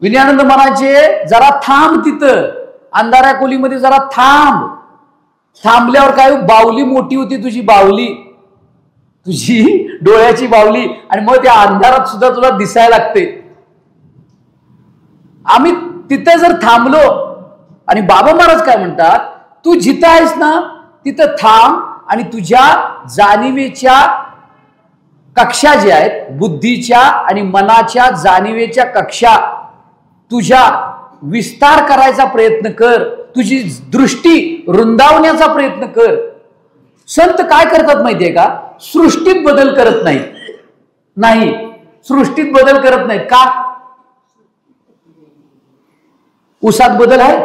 Speaker 1: विनयानंद म्हणायचे, जरा थांब तिथं अंधाऱ्या खोलीमध्ये, जरा थांब. थांबल्यावर काय? बावली मोठी होती तुझी, बावली, तुझी डोळ्याची बावली, आणि मग त्या अंधारात सुद्धा तुला दिसायला लागते. आम्ही तिथे जर थांबलो, आणि बाबा महाराज काय म्हणतात, तू जिथं आहेस ना तिथं थांब आणि तुझ्या जाणीवेच्या कक्षा ज्या आहेत, बुद्धीच्या आणि मनाच्या जाणीवेच्या कक्षा तुझ्या विस्तार करायचा प्रयत्न कर. तुझी दृष्टी रुंदावण्याचा प्रयत्न कर. संत काय करतात माहितीये का? सृष्टीत बदल करत नाही. सृष्टीत बदल करत नाहीत. का? ऊसात बदल आहे,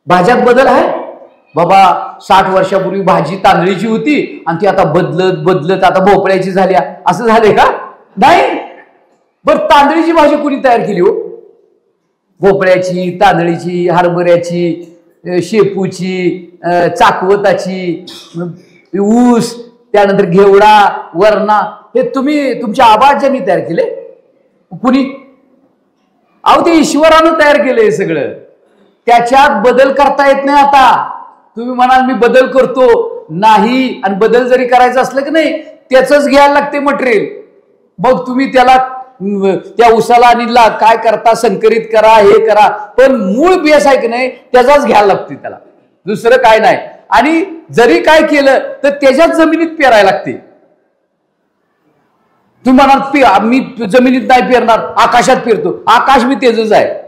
Speaker 1: भाज्यात बदल आहे. बाबा 60 वर्षापूर्वी भाजी तांदळीची होती आणि ती आता बदलत आता भोपळ्याची झाली, असं झालंय का? नाही. बरं, तांदळीची भाजी कोणी तयार केली हो? भोपळ्याची, तांदळीची, हरभऱ्याची, शेपूची, चाकवताची, ऊस, त्यानंतर घेवडा, वरणा, हे तुम्ही तुमच्या आबाजांनी तयार केले? कुणी? अहो, ते ईश्वरानं तयार केलंय सगळं. त्याच्यात बदल करता येत नाही. आता तुम्ही म्हणाल मी बदल करतो, नाही. आणि बदल जरी करायचं असलं की नाही, त्याचंच घ्यायला लागते मटेरियल. मग तुम्ही त्याला त्या उसाला आणि काय करता, संकरित करा, हे करा, पण मूळ बेस आहे की नाही त्याचाच घ्यायला लागते त्याला, दुसरं काय नाही. आणि जरी काय केलं तर त्याच्याच जमिनीत पेरायला लागते. तुम्ही म्हणाल मी जमिनीत नाही पेरणार, आकाशात पेरतो. आकाश मी तेजच आहे.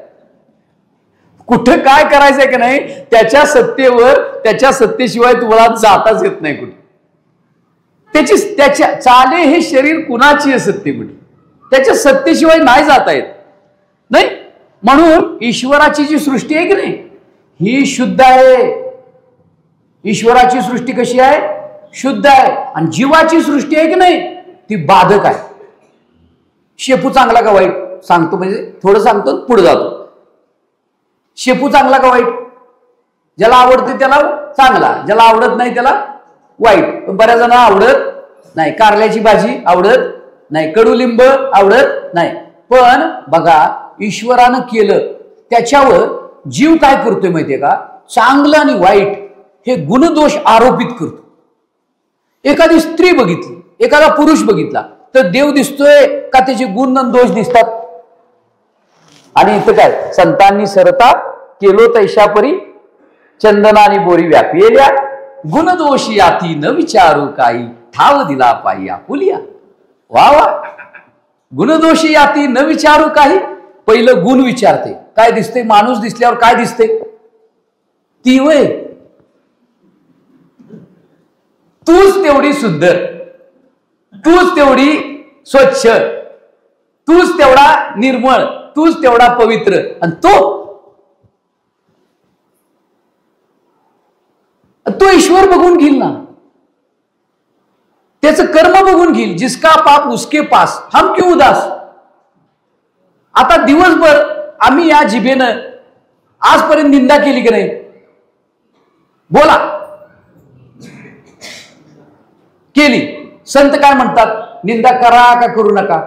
Speaker 1: कुठं काय करायचंय की नाही, त्याच्या सत्तेवर, त्याच्या सत्तेशिवाय तुम्हाला जाताच येत नाही कुठे. त्याच्या चाले हे शरीर कुणाची आहे सत्तेमध्ये, त्याच्या सत्तेशिवाय नाही जाता येत नाही. म्हणून ईश्वराची जी सृष्टी आहे की नाही, ही शुद्ध आहे. ईश्वराची सृष्टी कशी आहे? शुद्ध आहे. आणि जीवाची सृष्टी आहे की नाही, ती बाधक आहे. शेपू चांगला का वाईट? सांगतो म्हणजे थोडं सांगतो, पुढे जातो. शेपू चांगला का वाईट? ज्याला आवडते त्याला चांगला, ज्याला आवडत नाही त्याला वाईट. बऱ्याच जणांना आवडत नाही. कारल्याची भाजी आवडत नाही, कडुलिंब आवडत नाही. पण बघा, ईश्वरानं केलं त्याच्यावर जीव काय करतोय माहितीये का? चांगलं आणि वाईट हे गुणदोष आरोपित करतो. एखादी स्त्री बघितली, एखादा पुरुष बघितला तर देव दिसतोय का त्याचे गुण आणि दोष दिसतात? आणि इथं काय? संतांनी सरता केलो तैशापरी चंदना आणि बोरी व्यापिल्या, गुणदोष याती न विचारू काही, ठाव दिला पायी आपुलिया. वा वा. गुणदोष याती न विचारू काही. पहिलं गुण विचारते. काय दिसते? माणूस दिसल्यावर काय दिसते? ती वय तूच तेवढी सुंदर, तूच तेवढी स्वच्छ, तूच तेवढा निर्मळ, तूच तेवढा पवित्र. आणि तो ईश्वर बघून घेईल ना, त्याचं कर्म बघून घेईल. जिसका पाप उसके पास, हम क्यों उदास. आता दिवसभर आम्ही या जिभेनं आजपर्यंत निंदा केली की नाही? बोला. केली. संत काय म्हणतात? निंदा करा का करू नका?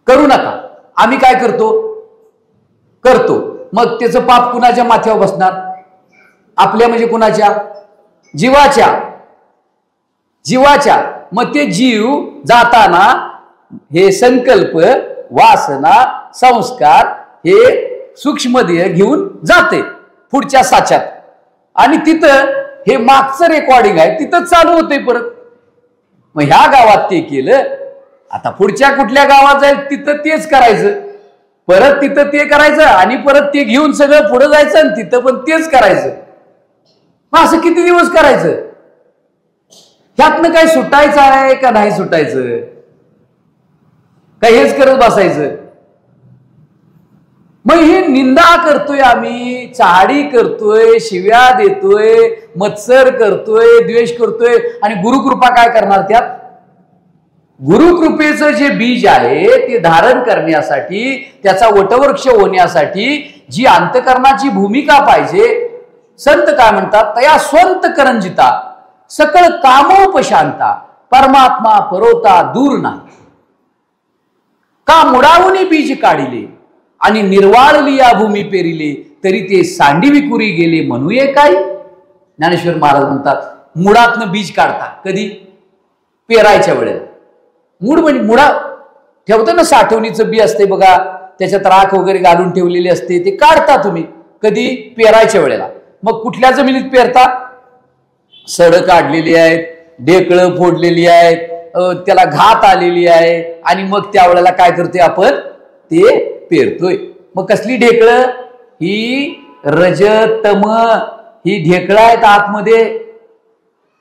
Speaker 1: करू नका. आम्ही काय करतो? करतो. मग त्याचं पाप कुणाच्या माथ्यावर बसणार? आपल्या म्हणजे कुणाच्या? जीवाच्या. जीवाच्या. मग ते जीव जाताना हे संकल्प, वासना, संस्कार हे सूक्ष्मदेह घेऊन जाते पुढच्या साच्यात. आणि तिथं हे मागचं रेकॉर्डिंग आहे, तिथं चालू होते परत. मग ह्या गावात ते केलं, आता पुढच्या कुठल्या गावात जाईल तिथं तेच करायचं, परत तिथं ते करायचं, आणि परत ते घेऊन सगळं पुढे जायचं आणि तिथं पण तेच करायचं. मग असं किती दिवस करायचं? ह्यातनं काय सुटायचं आहे का नाही सुटायचं? काय हेच करत बसायचं? मग हे निंदा करतोय आम्ही, चाडी करतोय, शिव्या देतोय, मत्सर करतोय, द्वेष करतोय, आणि गुरुकृपा काय करणार त्यात? गुरुकृपेचं जे बीज आहे ते धारण करण्यासाठी, त्याचा वटवृक्ष होण्यासाठी जी अंतकरणाची भूमिका पाहिजे, संत काय म्हणतात? तया स्वंत करंजिता सकळ कामोपशांता, परमात्मा परोता दूर नाही. का मुडावून बीज काढिले आणि निर्वाळली या भूमी पेरिले, तरी ते सांडी विकुरी गेले म्हणूये काय. ज्ञानेश्वर महाराज म्हणतात मुळातनं बीज काढता. कधी? पेरायच्या वेळेला. मूळ म्हणजे मुळा ठेवतं ना, साठवणीचं बी असते बघा, त्याच्यात राख वगैरे घालून ठेवलेली असते, ते काढता तुम्ही. कधी? पेरायच्या वेळेला. मग कुठल्या जमिनीत पेरता? सड काढलेली आहेत, ढेकळं फोडलेली आहेत, त्याला घात आलेली आहे, आणि मग त्यावेळेला काय करतोय आपण? ते पेरतोय. मग कसली ढेकळं? ही रज तम ही ढेकळं आहेत आतमध्ये.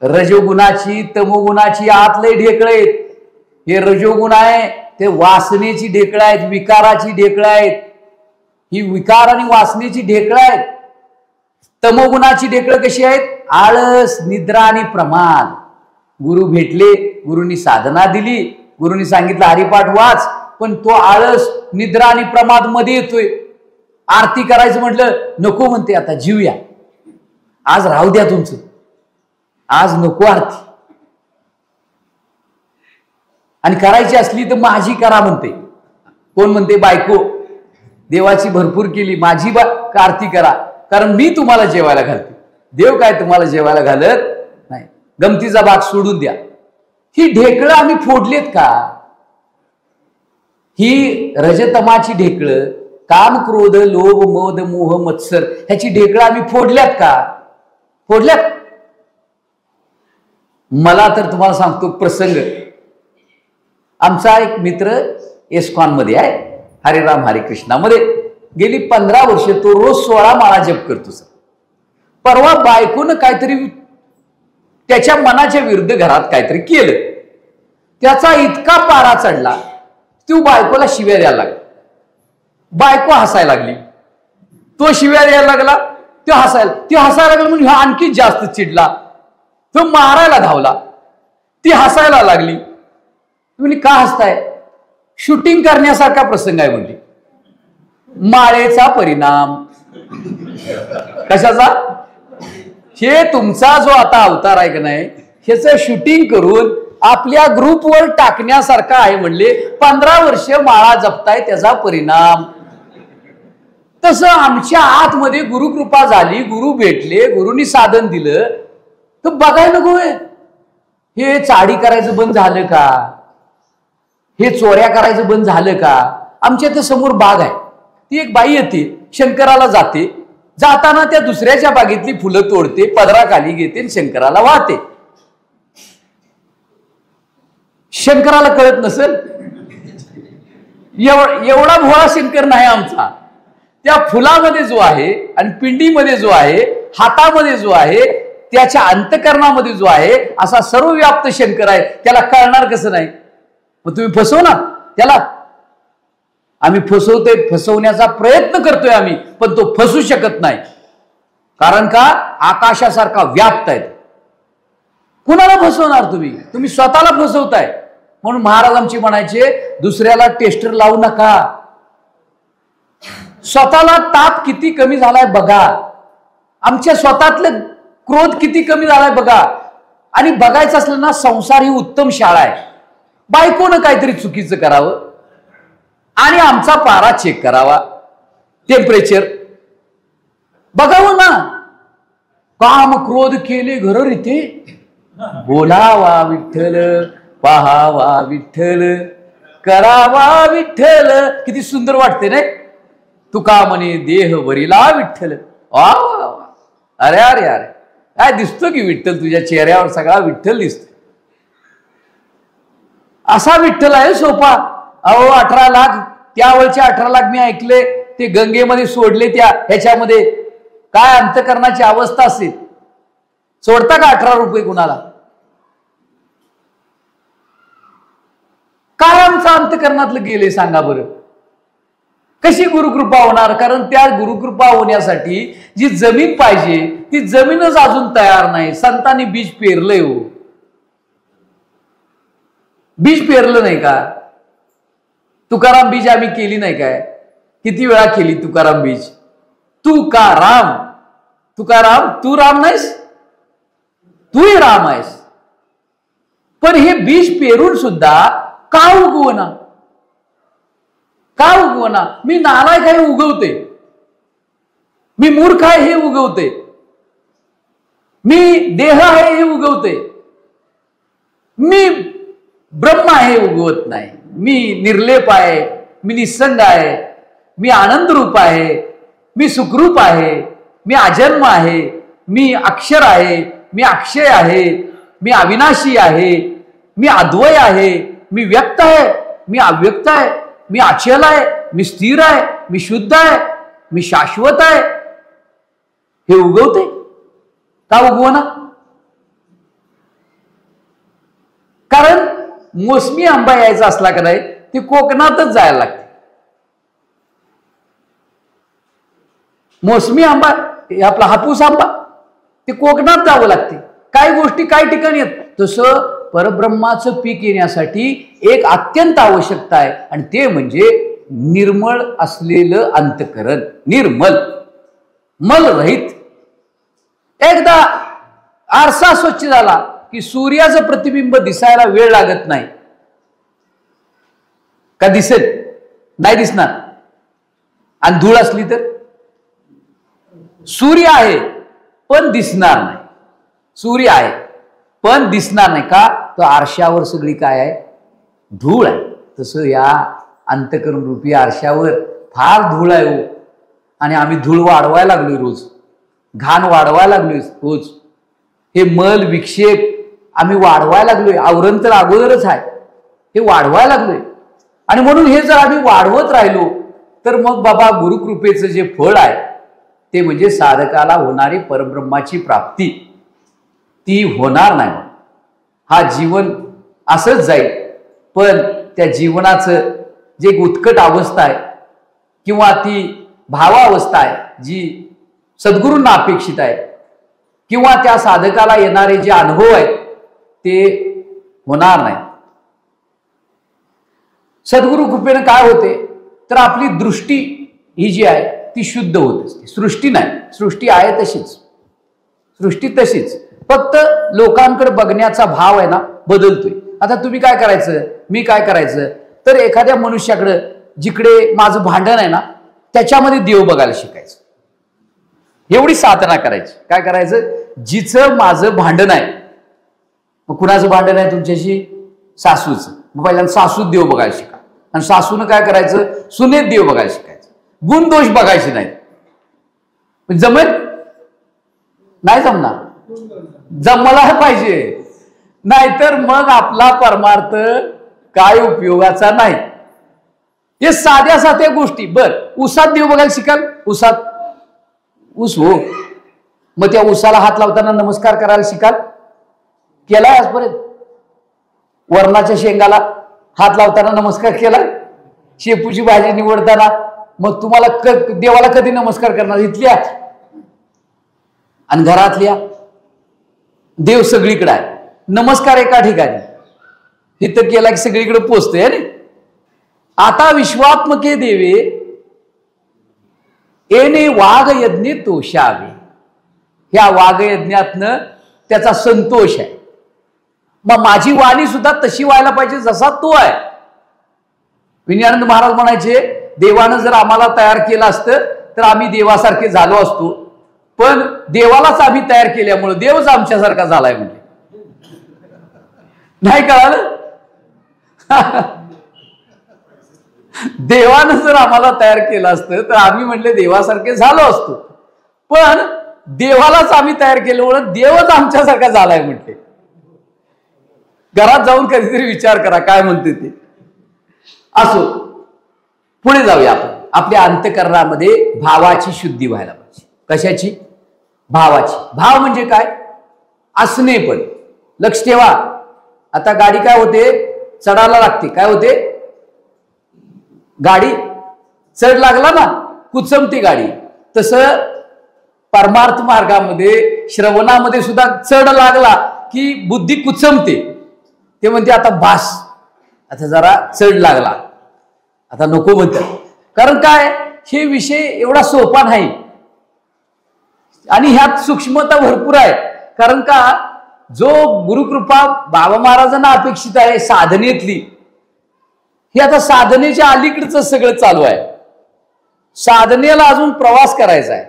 Speaker 1: रजोगुणाची, तमोगुणाची आतले ढेकळं आहेत. हे रजोगुण आहे, ते वासनेची ढेकळं आहेत, विकाराची ढेकळं आहेत. ही विकार आणि वासनेची ढेकळं आहेत. तमोगुणाची ढेकळं कशी आहेत? आळस, निद्रा आणि प्रमाद. गुरु भेटले, गुरुनी साधना दिली, गुरुनी सांगितलं हरिपाठ वाच, पण तो आळस, निद्रा आणि प्रमाद मध्ये येतोय. आरती करायचं म्हटलं नको म्हणते, आता जीवया, आज राहू द्या तुमचं, आज नको आरती. आणि करायची असली तर माझी करा म्हणते. कोण म्हणते? बायको. देवाची भरपूर केली, माझी आरती करा, कारण मी तुम्हाला जेवायला घालते. देव काय तुम्हाला जेवायला घालत नाही. गमतीचा भाग सोडून द्या. ही ढेकळं आम्ही फोडलेत का? ही रजतमाची ढेकळं, काम, क्रोध, लोभ, मोद, मोह, मत्सर, ह्याची ढेकळं आम्ही फोडल्यात का? फोडल्यात. मला तर तुम्हाला सांगतो प्रसंग. आमचा एक मित्र एस्कॉन मध्ये आहे, हरिराम हरे कृष्णामध्ये. गेली 15 वर्ष तो रोज 16 माळा जप करतो सर. परवा बायकोनं काहीतरी त्याच्या मनाच्या विरुद्ध घरात काहीतरी केलं, त्याचा इतका पारा चढला, तो बायकोला शिव्या द्यायला लागला. बायको हसायला लागली, तो शिव्या द्यायला लागला, तो हसायला लागला म्हणून आणखी जास्त चिडला, तो मारायला धावला, ती हसायला लागली. तुम्ही का हसताय? शूटिंग करण्यासारखा प्रसंग आहे म्हणली. माळेचा परिणाम. कशाचा? हे तुमचा जो आता अवतार आहे का नाही, ह्याचं शूटिंग करून आपल्या ग्रुपवर टाकण्यासारखा आहे म्हणले. 15 वर्ष माळा जपताय त्याचा परिणाम. तसं आमच्या आतमध्ये गुरुकृपा झाली, गुरु भेटले, गुरुनी साधन दिलं, तर बघायला नको हे चाडी करायचं बंद झालं का? हे चोऱ्या करायचं बंद झालं का? आमच्या इथं समोर बाग आहे, ती एक बाई येते, शंकराला जाते, जाताना त्या दुसऱ्याच्या बागेतली फुलं तोडते, पदराखाली घेते आणि शंकराला वाहते. शंकराला कळत नसेल, एवढा भोळा शंकर नाही आमचा. त्या फुलामध्ये जो आहे आणि पिंडीमध्ये जो आहे, हातामध्ये जो आहे, त्याच्या अंतकरणामध्ये जो आहे, असा सर्वव्याप्त शंकर आहे. त्याला कळणार कसं नाही? मग तुम्ही फसवणार त्याला. आम्ही फसवतोय, फसवण्याचा प्रयत्न करतोय आम्ही, पण तो फसू शकत नाही. कारण का? आकाशासारखा व्याप्त आहे. कुणाला फसवणार तुम्ही? तुम्ही स्वतःला फसवताय. म्हणून महाराज आमचे म्हणायचे, दुसऱ्याला टेस्टर लावू नका, स्वतःला ताप किती कमी झालाय बघा, आमच्या स्वतःतलं क्रोध किती कमी झालाय बघा. आणि बघायचं असलं ना, संसार ही उत्तम शाळा आहे. बायकोनं काहीतरी चुकीचं करावं आणि आमचा पारा चेक करावा, टेम्परेचर बघावं ना. काम क्रोध केले घर रीते, बोलावा विठ्ठल, पाहावा विठ्ठल, करावा विठ्ठल. किती सुंदर वाटते नाही? तुका म्हणे देह वरिला विठ्ठल. वा वा, अरे अरे अरे, काय दिसतो की विठ्ठल, तुझ्या चेहऱ्यावर सगळा विठ्ठल दिसतो. असा विठ्ठल आहे सोपा. अहो 18 लाख, त्यावेळचे 18 लाख मी ऐकले ते गंगेमध्ये सोडले. त्या ह्याच्यामध्ये काय अंतकरणाची अवस्था असेल? सोडता का 18 रुपये कुणाला? काय आमचं अंतकरणातलं गेले सांगा बरं? कशी गुरुकृपा होणार? कारण त्या गुरुकृपा होण्यासाठी जी जमीन पाहिजे ती जमीनच अजून तयार नाही. संतांनी बीज पेरलंय हो. बीज पेरलं नाही का? तुकाराम बीज आम्ही केली नाही काय? किती वेळा केली तुकाराम बीज? तुकाराम, तुकाराम, तू राम नाहीस, तूही राम आहेस. पण हे बीज पेरून सुद्धा का उगवना? का उगवना? मी नालायक आहे उगवते, मी मूर्ख आहे हे उगवते, मी देह आहे हे उगवते, मी ब्रह्म आहे उगवत नाही. मी निर्लेप आहे, मी निसंग आहे, मी आनंद रूप आहे, मी सुखरूप आहे, मी अजन्म आहे, मी अक्षर आहे, मी अक्षय आहे, मी अविनाशी आहे, मी अद्वय आहे, मी व्यक्त आहे, मी अव्यक्त आहे, मी अचल आहे, मी स्थिर आहे, मी शुद्ध आहे, मी शाश्वत आहे. हे उगवते का उगवना? कारण मोसमी आंबा यायचा असला का नाही, ते कोकणातच जायला लागते. मोसमी आंबा, आपला हापूस आंबा, ते कोकणात जावं लागते. काही गोष्टी काही ठिकाणी आहेत. तसं परब्रह्माचं पीक येण्यासाठी एक अत्यंत आवश्यकता आहे, आणि ते म्हणजे निर्मळ असलेलं अंतकरण. निर्मल, मलरहित. एकदा आरसा स्वच्छ झाला की सूर्याचं प्रतिबिंब दिसायला वेळ लागत नाही का? दिसेल? नाही दिसणार. आणि धूळ असली तर? सूर्य आहे पण दिसणार नाही. सूर्य आहे पण दिसणार नाही का? तर आरशावर सगळी काय आहे? धूळ आहे. तसं या अंतकरण रूपी आरशावर फार धूळ आहे हो. आणि आम्ही धूळ वाढवायला लागलोय रोज, घाण वाढवायला लागलोय रोज. हे मल विक्षेप आम्ही वाढवायला लागलोय. आवरण तर अगोदरच आहे, हे वाढवायला लागलोय. आणि म्हणून हे जर आम्ही वाढवत राहिलो तर मग बाबा गुरुकृपेचं जे फळ आहे ते म्हणजे साधकाला होणारी परब्रह्माची प्राप्ती, ती होणार नाही. हा जीवन असंच जाईल. पण त्या जीवनाचं जे एक उत्कट अवस्था आहे किंवा ती भावावस्था आहे जी सद्गुरूंना अपेक्षित आहे, किंवा त्या साधकाला येणारे जे अनुभव आहेत ते होणार नाही. सद्गुरु कृपेनं काय होते तर आपली दृष्टी ही जी आहे ती शुद्ध होत असते. सृष्टी नाही, सृष्टी आहे तशीच, सृष्टी तशीच, फक्त लोकांकडे बघण्याचा भाव आहे ना बदलतोय. आता तुम्ही काय करायचं, मी काय करायचं, तर एखाद्या मनुष्याकडे जिकडे माझं भांडण आहे ना त्याच्यामध्ये देव बघायला शिकायचं. एवढी साधना करायची. काय करायचं? जिचं माझं भांडण आहे, मग कुणाचं भांडण आहे तुमच्याशी? सासूचं. मग पहिल्यांदा सासूत देव बघायला शिका. आणि सासूनं काय करायचं? सुनेत देव बघायला शिकायचं. गुण दोष बघायचे नाहीत. जमेल नाही जमणार, जमला पाहिजे, नाहीतर मग आपला परमार्थ काय उपयोगाचा नाही. हे साध्या साध्या गोष्टी. बर, उसात देव बघायला शिकाल. उसात ऊस हो, मग त्या उसाला हात लावताना नमस्कार करायला शिकाल. केलाय आजपर्यंत? वरणाच्या शेंगाला हात लावताना नमस्कार केला? शेपूची भाजी निवडताना मग तुम्हाला देवाला कधी नमस्कार करणार? इथल्या आणि घरातल्या. देव सगळीकडे आहे, नमस्कार एका ठिकाणी इथं केला की सगळीकडे पोचतोय ना. आता विश्वात्मके देवे येणे वाघ यज्ञे तोषावे. ह्या वाघ यज्ञातनं त्याचा संतोष आहे. मग माझी वाणी सुद्धा तशी व्हायला पाहिजे जसा तो आहे. विनयानंद महाराज म्हणायचे, देवानं जर आम्हाला तयार केलं असतं तर आम्ही देवासारखे झालो असतो, पण देवालाच आम्ही तयार केल्यामुळे देवच आमच्यासारखा झालाय म्हणजे. नाही कळालं? देवानं जर आम्हाला तयार केलं असतं तर आम्ही म्हटले देवासारखे झालो असतो, पण देवालाच आम्ही तयार केल्यामुळे देवच आमच्यासारखा झालाय म्हटले. घरात जाऊन कधीतरी विचार करा काय म्हणते ते. असो, पुढे जाऊया आपण. आपल्या अंतःकरणामध्ये भावाची शुद्धी व्हायला पाहिजे. कशाची? भावाची. भाव म्हणजे काय? असणे. पण लक्ष ठेवा, आता गाडी काय होते? चढायला लागते. काय होते? गाडी चढ लागला ना कुचमते गाडी. तसं परमार्थ मार्गामध्ये श्रवणामध्ये सुद्धा चढ लागला की बुद्धी कुचमते. ते म्हणते आता बास, आता जरा चढ लागला, आता नको म्हणतात. कारण काय, हे विषय एवढा सोपा नाही आणि ह्यात सूक्ष्मता भरपूर आहे. कारण का, जो गुरुकृपा बाबा महाराजांना अपेक्षित आहे साधनेतली, हे आता साधनेच्या अलीकडचं सगळं चालू आहे. साधनेला अजून प्रवास करायचा आहे.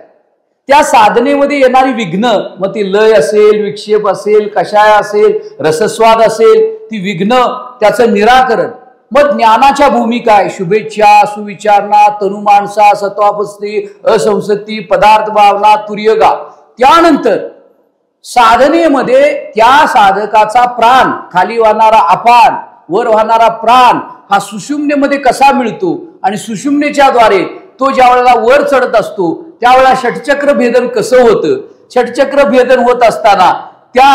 Speaker 1: त्या साधनेमध्ये येणारी विघ्न, मग ती लय असेल, विक्षेप असेल, कषाय असेल, रसस्वाद असेल, ती विघ्न, त्याचं निराकरण. मग ज्ञानाच्या भूमिका आहे. शुभेच्छा, सुविचारणा, तनुमानसा, सत्वापस्ती, असंसती, पदार्थ भावना, तुर्यगा. त्यानंतर साधनेमध्ये त्या साधकाचा प्राण, खाली वाहणारा अपान, वर वाहणारा प्राण, हा सुषुम्नेमध्ये कसा मिळतो आणि सुषुम्नेच्या द्वारे तो ज्या वेळेला वर चढत असतो त्यावेळेला षटचक्र भेदन कसं होतं. षटचक्र भेदन होत असताना त्या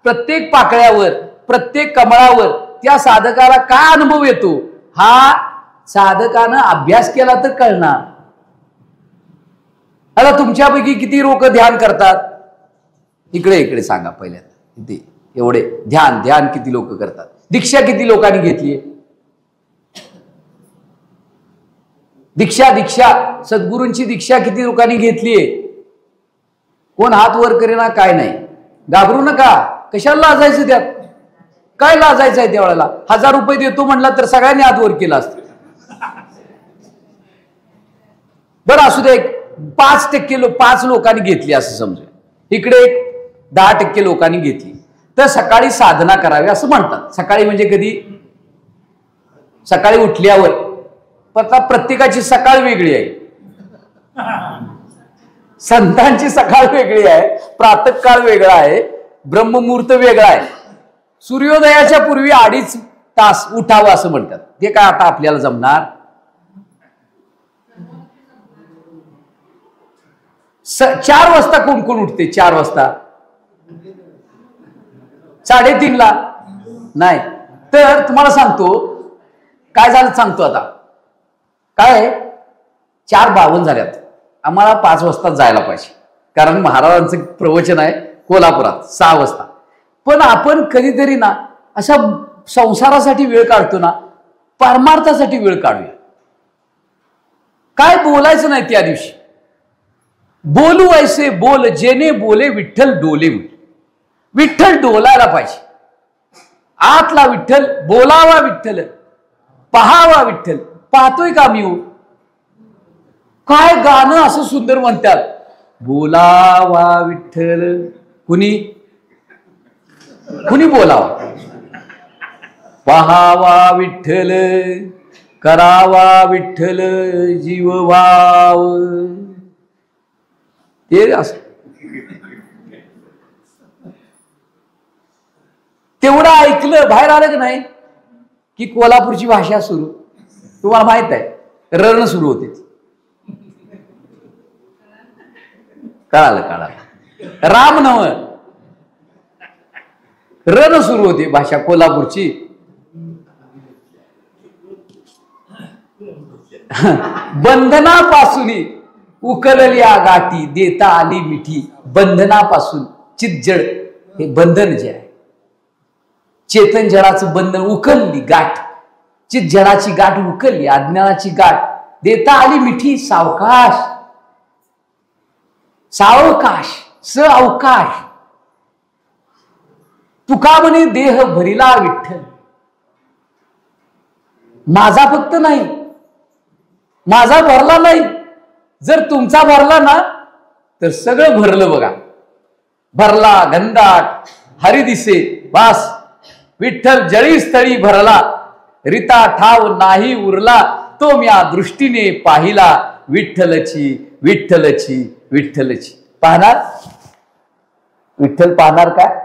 Speaker 1: प्रत्येक पाकळ्यावर, प्रत्येक कमळावर त्या साधकाला काय अनुभव येतो, हा साधकानं अभ्यास केला तर कळणार. आता तुमच्यापैकी किती लोक ध्यान करतात? इकडे इकडे सांगा पहिल्यांदा. किती? एवढे ध्यान ध्यान किती लोक करतात? दीक्षा किती लोकांनी घेतली? दीक्षा दीक्षा सद्गुरूंची दीक्षा किती लोकांनी घेतलीये? कोण हात वर करेना, काय नाही. घाबरू नका. कशाला लाजायचं त्यात? काय लाजायचं आहे त्यावेळेला? 1000 रुपये देतो म्हणला तर सगळ्यांनी हात वर केला असतं. बरं असू दे, 5% 5 लोकांनी घेतली असं समजा. इकडे 10% लोकांनी घेतली. तर सकाळी साधना करावी असं म्हणतात. सकाळी म्हणजे कधी? सकाळी उठल्यावर. पण प्रत्येकाची सकाळ वेगळी आहे. संतांची सकाळ वेगळी आहे, प्रातःकाळ वेगळा आहे, ब्रह्ममुहूर्त वेगळा आहे. सूर्योदयाच्या पूर्वी 2.5 तास उठावं असं म्हणतात. ते काय आता आपल्याला जमणार? 4 वाजता कोण कोण उठते? 4 वाजता? 3:30 ला नाही. तर तुम्हाला सांगतो काय झालं, सांगतो आता. काय 4:52 झाल्यात, आम्हाला 5 वाजता जायला पाहिजे, कारण महाराजांचं प्रवचन आहे कोल्हापुरात 6 वाजता. पण आपण कधीतरी ना अशा संसारासाठी वेळ काढतो ना, परमार्थासाठी वेळ काढूया. काय बोलायचं नाही त्या दिवशी. बोलू ऐसे बोल जेने बोले विठ्ठल डोले. विठ्ठल डोलायला पाहिजे. आतला विठ्ठल, बोलावा विठ्ठल, पहावा विठ्ठल. पाहतोय का मी? हो, काय गाणं असं सुंदर म्हणतात, बोलावा विठ्ठल. कुणी कुणी बोलावा? पहावा विठ्ठल, करावा विठ्ठल जीव वाव. ते असं तेवढं ऐकलं, बाहेर आलं की नाही की कोल्हापूरची भाषा सुरू. तुम्हाला माहित आहे रण सुरू होते. कळालं. राम नव रण सुरू होते भाषा कोल्हापूरची. बंधनापासून उकलल्या गाठी देता आली मिठी. बंधनापासून चितजड हे बंधन जे आहे, चेतन जडाचं बंधन उकलली गाठ, चित जडाची गाठ उकलली, अज्ञानाची गाठ देता आली मिठी. सावकाश सावकाश स अवकाश. तुका म्हणे देह भरिला विठ्ठल. माझा फक्त नाही, माझा भरला नाही, जर तुमचा भरला ना तर सगळं भरलं बघा. भरला घनदाट हरी दिसे वास, विठ्ठल जळी स्थळी भरला, रिता ठाव नाही उरला, तो म्या दृष्टीने पाहिला, विठ्ठलची विठ्ठलची विठ्ठलची. पाहणार विठ्ठल, पाहणार काय?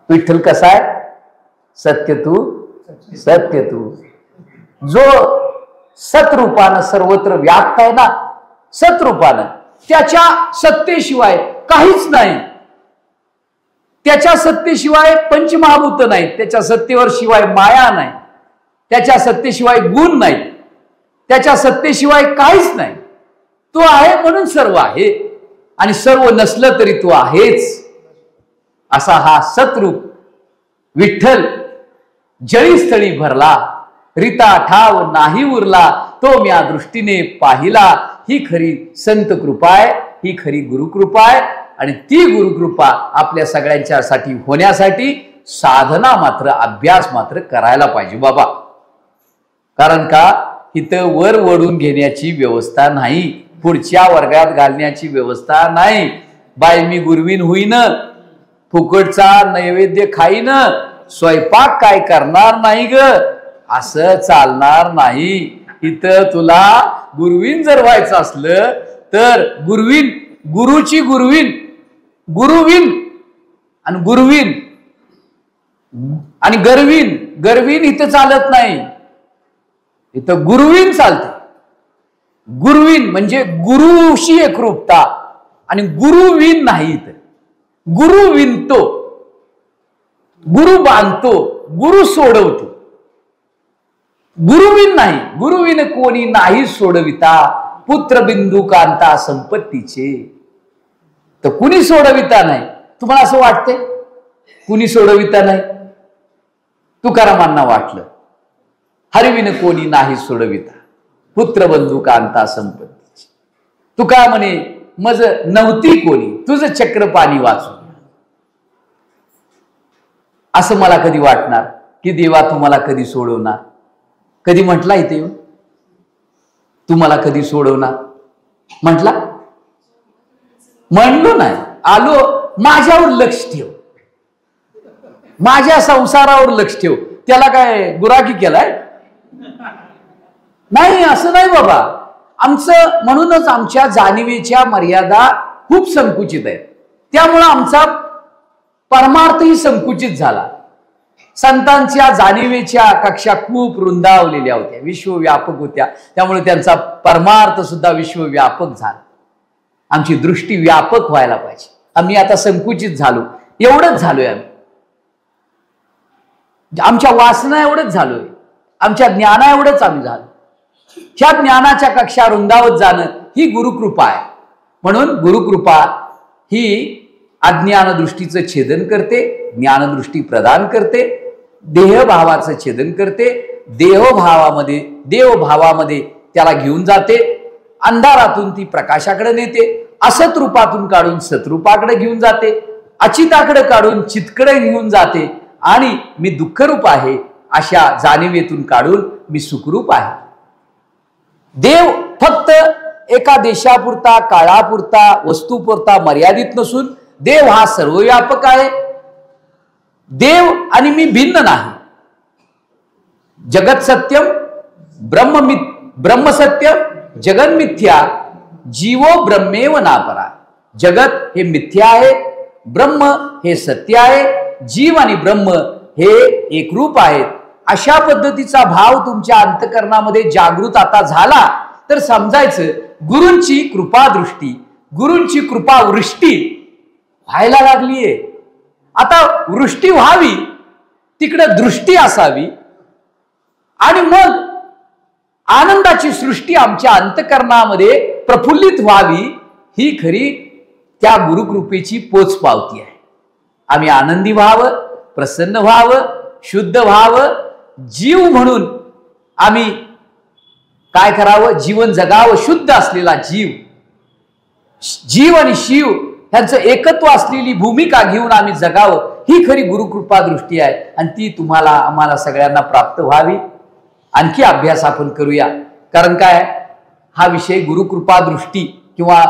Speaker 1: विठ्ठल कसा आहे? सत्य तू जो सतरूपानं सर्वत्र व्याप्त आहे ना, सतरूपानं, त्याच्या सत्तेशिवाय काहीच नाही. त्याच्या सत्तेशिवाय पंचमहाभूत नाही, त्याच्या सत्तेवर शिवाय माया नाही, त्याच्या सत्तेशिवाय गुण नाही, त्याच्या सत्तेशिवाय काहीच नाही. तो आहे म्हणून सर्व आहे, आणि सर्व नसलं तरी तो आहेच. असा हा सतरूप विठ्ठल जळी स्थळी भरला, रिता ठाव नाही उरला, तो म्या दृष्टीने पाहिला. ही खरी संत कृपा आहे, ही खरी गुरुकृपा आहे. आणि ती गुरुकृपा आपल्या सगळ्यांच्यासाठी होण्यासाठी साधना मात्र, अभ्यास मात्र करायला पाहिजे बाबा. कारण का इथं वर वडून घेण्याची व्यवस्था नाही, पुढच्या वर्गात घालण्याची व्यवस्था नाही. बाय मी गुरवीन होईन, फुकटचा नैवेद्य खाईन, स्वयंपाक काय करणार नाही ग, असं चालणार नाही. इथं तुला गुरवीन जर व्हायचं असलं तर गुरवीन, गुरुची गुरवीन, गुरुवीन आणि गुरवीन आणि गरवीन. गरवीन इथं चालत नाही, इथं गुरुवीन चालते. गुरुवीन म्हणजे गुरुशी एकरूपता, आणि गुरुवीन नाही. इथं गुरु विणतो, गुरु बांधतो, गुरु सोडवतो. गुरुविन नाही. गुरुविन कोणी नाही सोडविता, पुत्र बिंदू कांता संपत्तीचे. तर कुणी सोडविता नाही. तुम्हाला असं वाटते कुणी सोडविता नाही? तुकारामांना वाटलं हरिविन कोणी नाही सोडविता, पुत्र बंधू कांता संपत्तीचे. तुका म्हणे मज नव्हती कोणी, तुझं चक्र पाणी वाचून. असं मला कधी वाटणार की देवा तुम्हाला कधी सोडवणार? कधी म्हटला इथे येऊन तुम्हाला कधी सोडवणार म्हटला? म्हणलो नाही. आलो माझ्यावर लक्ष ठेव, माझ्या संसारावर लक्ष ठेव. त्याला काय गुराखी केलाय? नाही, असं नाही बाबा. आमचं म्हणूनच आमच्या जाणीवेच्या मर्यादा खूप संकुचित आहेत. त्यामुळं आमचा परमार्थही संकुचित झाला. संतांच्या जाणीवेच्या कक्षा खूप रुंदावलेल्या होत्या, विश्वव्यापक होत्या. त्यामुळे त्यांचा परमार्थ सुद्धा विश्वव्यापक झाला. आमची दृष्टी व्यापक व्हायला पाहिजे. आम्ही आता संकुचित झालो, एवढंच झालोय आम्ही. आमच्या वासना एवढंच झालोय, आमच्या ज्ञाना एवढंच आम्ही झालो. ह्या ज्ञानाच्या कक्षा रुंदावत जाणं ही गुरुकृपा आहे. म्हणून गुरुकृपा ही अज्ञान दृष्टीचं छेदन करते, ज्ञानदृष्टी प्रदान करते, देहभावाचं छेदन करते, देवभावामध्ये त्याला घेऊन जाते, अंधारातून ती प्रकाशाकडे नेते, असत रूपातून काढून सतरूपाकडे घेऊन जाते, अचिताकडे काढून चितकडे घेऊन जाते, आणि मी दुःखरूप आहे अशा जाणीवेतून काढून मी सुखरूप आहे. देव फक्त एका देशापुरता, काळापुरता, वस्तूपुरता मर्यादित नसून देव हा सर्वव्यापक आहे. देव आणि मी भिन्न नाही. जगत सत्यम, ब्रह्म सत्य, जगन मिथ्या, जीवो ब्रह्मेव नापरा. जगत हे मिथ्या आहे, ब्रह्म हे सत्य आहे, जीव आणि ब्रह्म हे एकरूप आहेत. अशा पद्धतीचा भाव तुमच्या अंतःकरणामध्ये जागृत आता झाला तर समजायचं गुरूंची कृपा दृष्टी, गुरूंची कृपा वृष्टी व्हायला लागलीये. आता वृष्टी व्हावी तिकडे दृष्टी असावी आणि मग आनंदाची सृष्टी आमच्या अंतःकरणामध्ये प्रफुल्लित व्हावी. ही खरी त्या गुरुकृपेची पोच पावती आहे. आम्ही आनंदी व्हावं, प्रसन्न व्हावं, शुद्ध व्हावं, जीव म्हणून आम्ही काय करावं, जीवन जगावं. शुद्ध असलेला जीव, जीव आणि शिव ह्यांचं एकत्व असलेली भूमिका घेऊन आम्ही जगावं. ही खरी गुरुकृपा दृष्टी आहे आणि ती तुम्हाला आम्हाला सगळ्यांना प्राप्त व्हावी. आणखी अभ्यास आपण करूया. कारण काय, हा विषय गुरुकृपा दृष्टी किंवा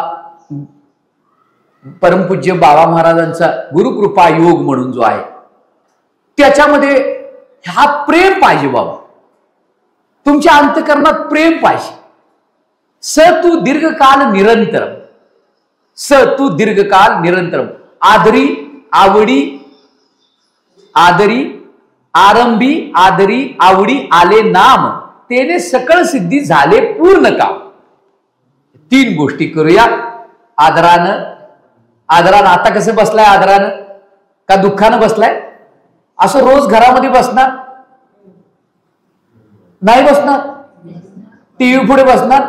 Speaker 1: परमपूज्य बाबा महाराजांचा गुरुकृपा योग म्हणून जो आहे त्याच्यामध्ये हा प्रेम पाहिजे. बाबा तुमच्या अंतःकरणात प्रेम पाहिजे. स तू दीर्घकाल निरंतरम, स तू दीर्घकाल निरंतरम. आदरी आवडी, आदरी आरंभी आदरी आवडी आले नाम, तेने सकळ सिद्धी झाले पूर्ण काम. तीन गोष्टी करूया. आदरानं, आदरानं आता कसं बसलाय, आदरानं का दुःखानं बसलाय? असं रोज घरामध्ये बसणार नाही, बसणार टीव्ही पुढे बसणार,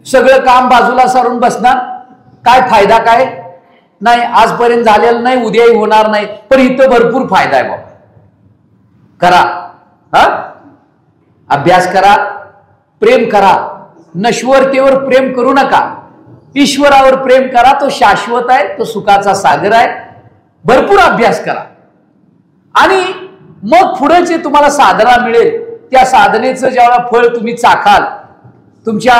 Speaker 1: सगळं काम बाजूला सारून बसणार. काय फायदा काय नाही, आजपर्यंत झालेलं नाही, उद्याही होणार नाही, पण इथं भरपूर फायदा आहे. बाबा करा, हा अभ्यास करा, प्रेम करा. नश्वरतेवर प्रेम करू नका, ईश्वरावर प्रेम करा. तो शाश्वत आहे, तो सुखाचा सागर आहे. भरपूर अभ्यास करा आणि मग पुढे जे तुम्हाला साधना मिळेल त्या साधनेचं ज्यावेळेला फळ तुम्ही चाखाल, तुमच्या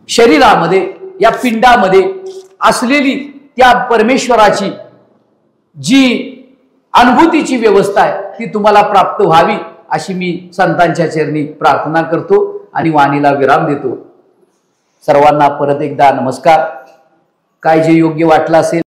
Speaker 1: शरीरामध्ये या पिंडामध्ये असलेली त्या परमेश्वराची जी अनुभूतीची व्यवस्था आहे ती तुम्हाला प्राप्त व्हावी अशी मी संतांच्या चरणी प्रार्थना करतो आणि वाणीला विराम देतो. सर्वांना परत एकदा नमस्कार. काय जे योग्य वाटलं असेल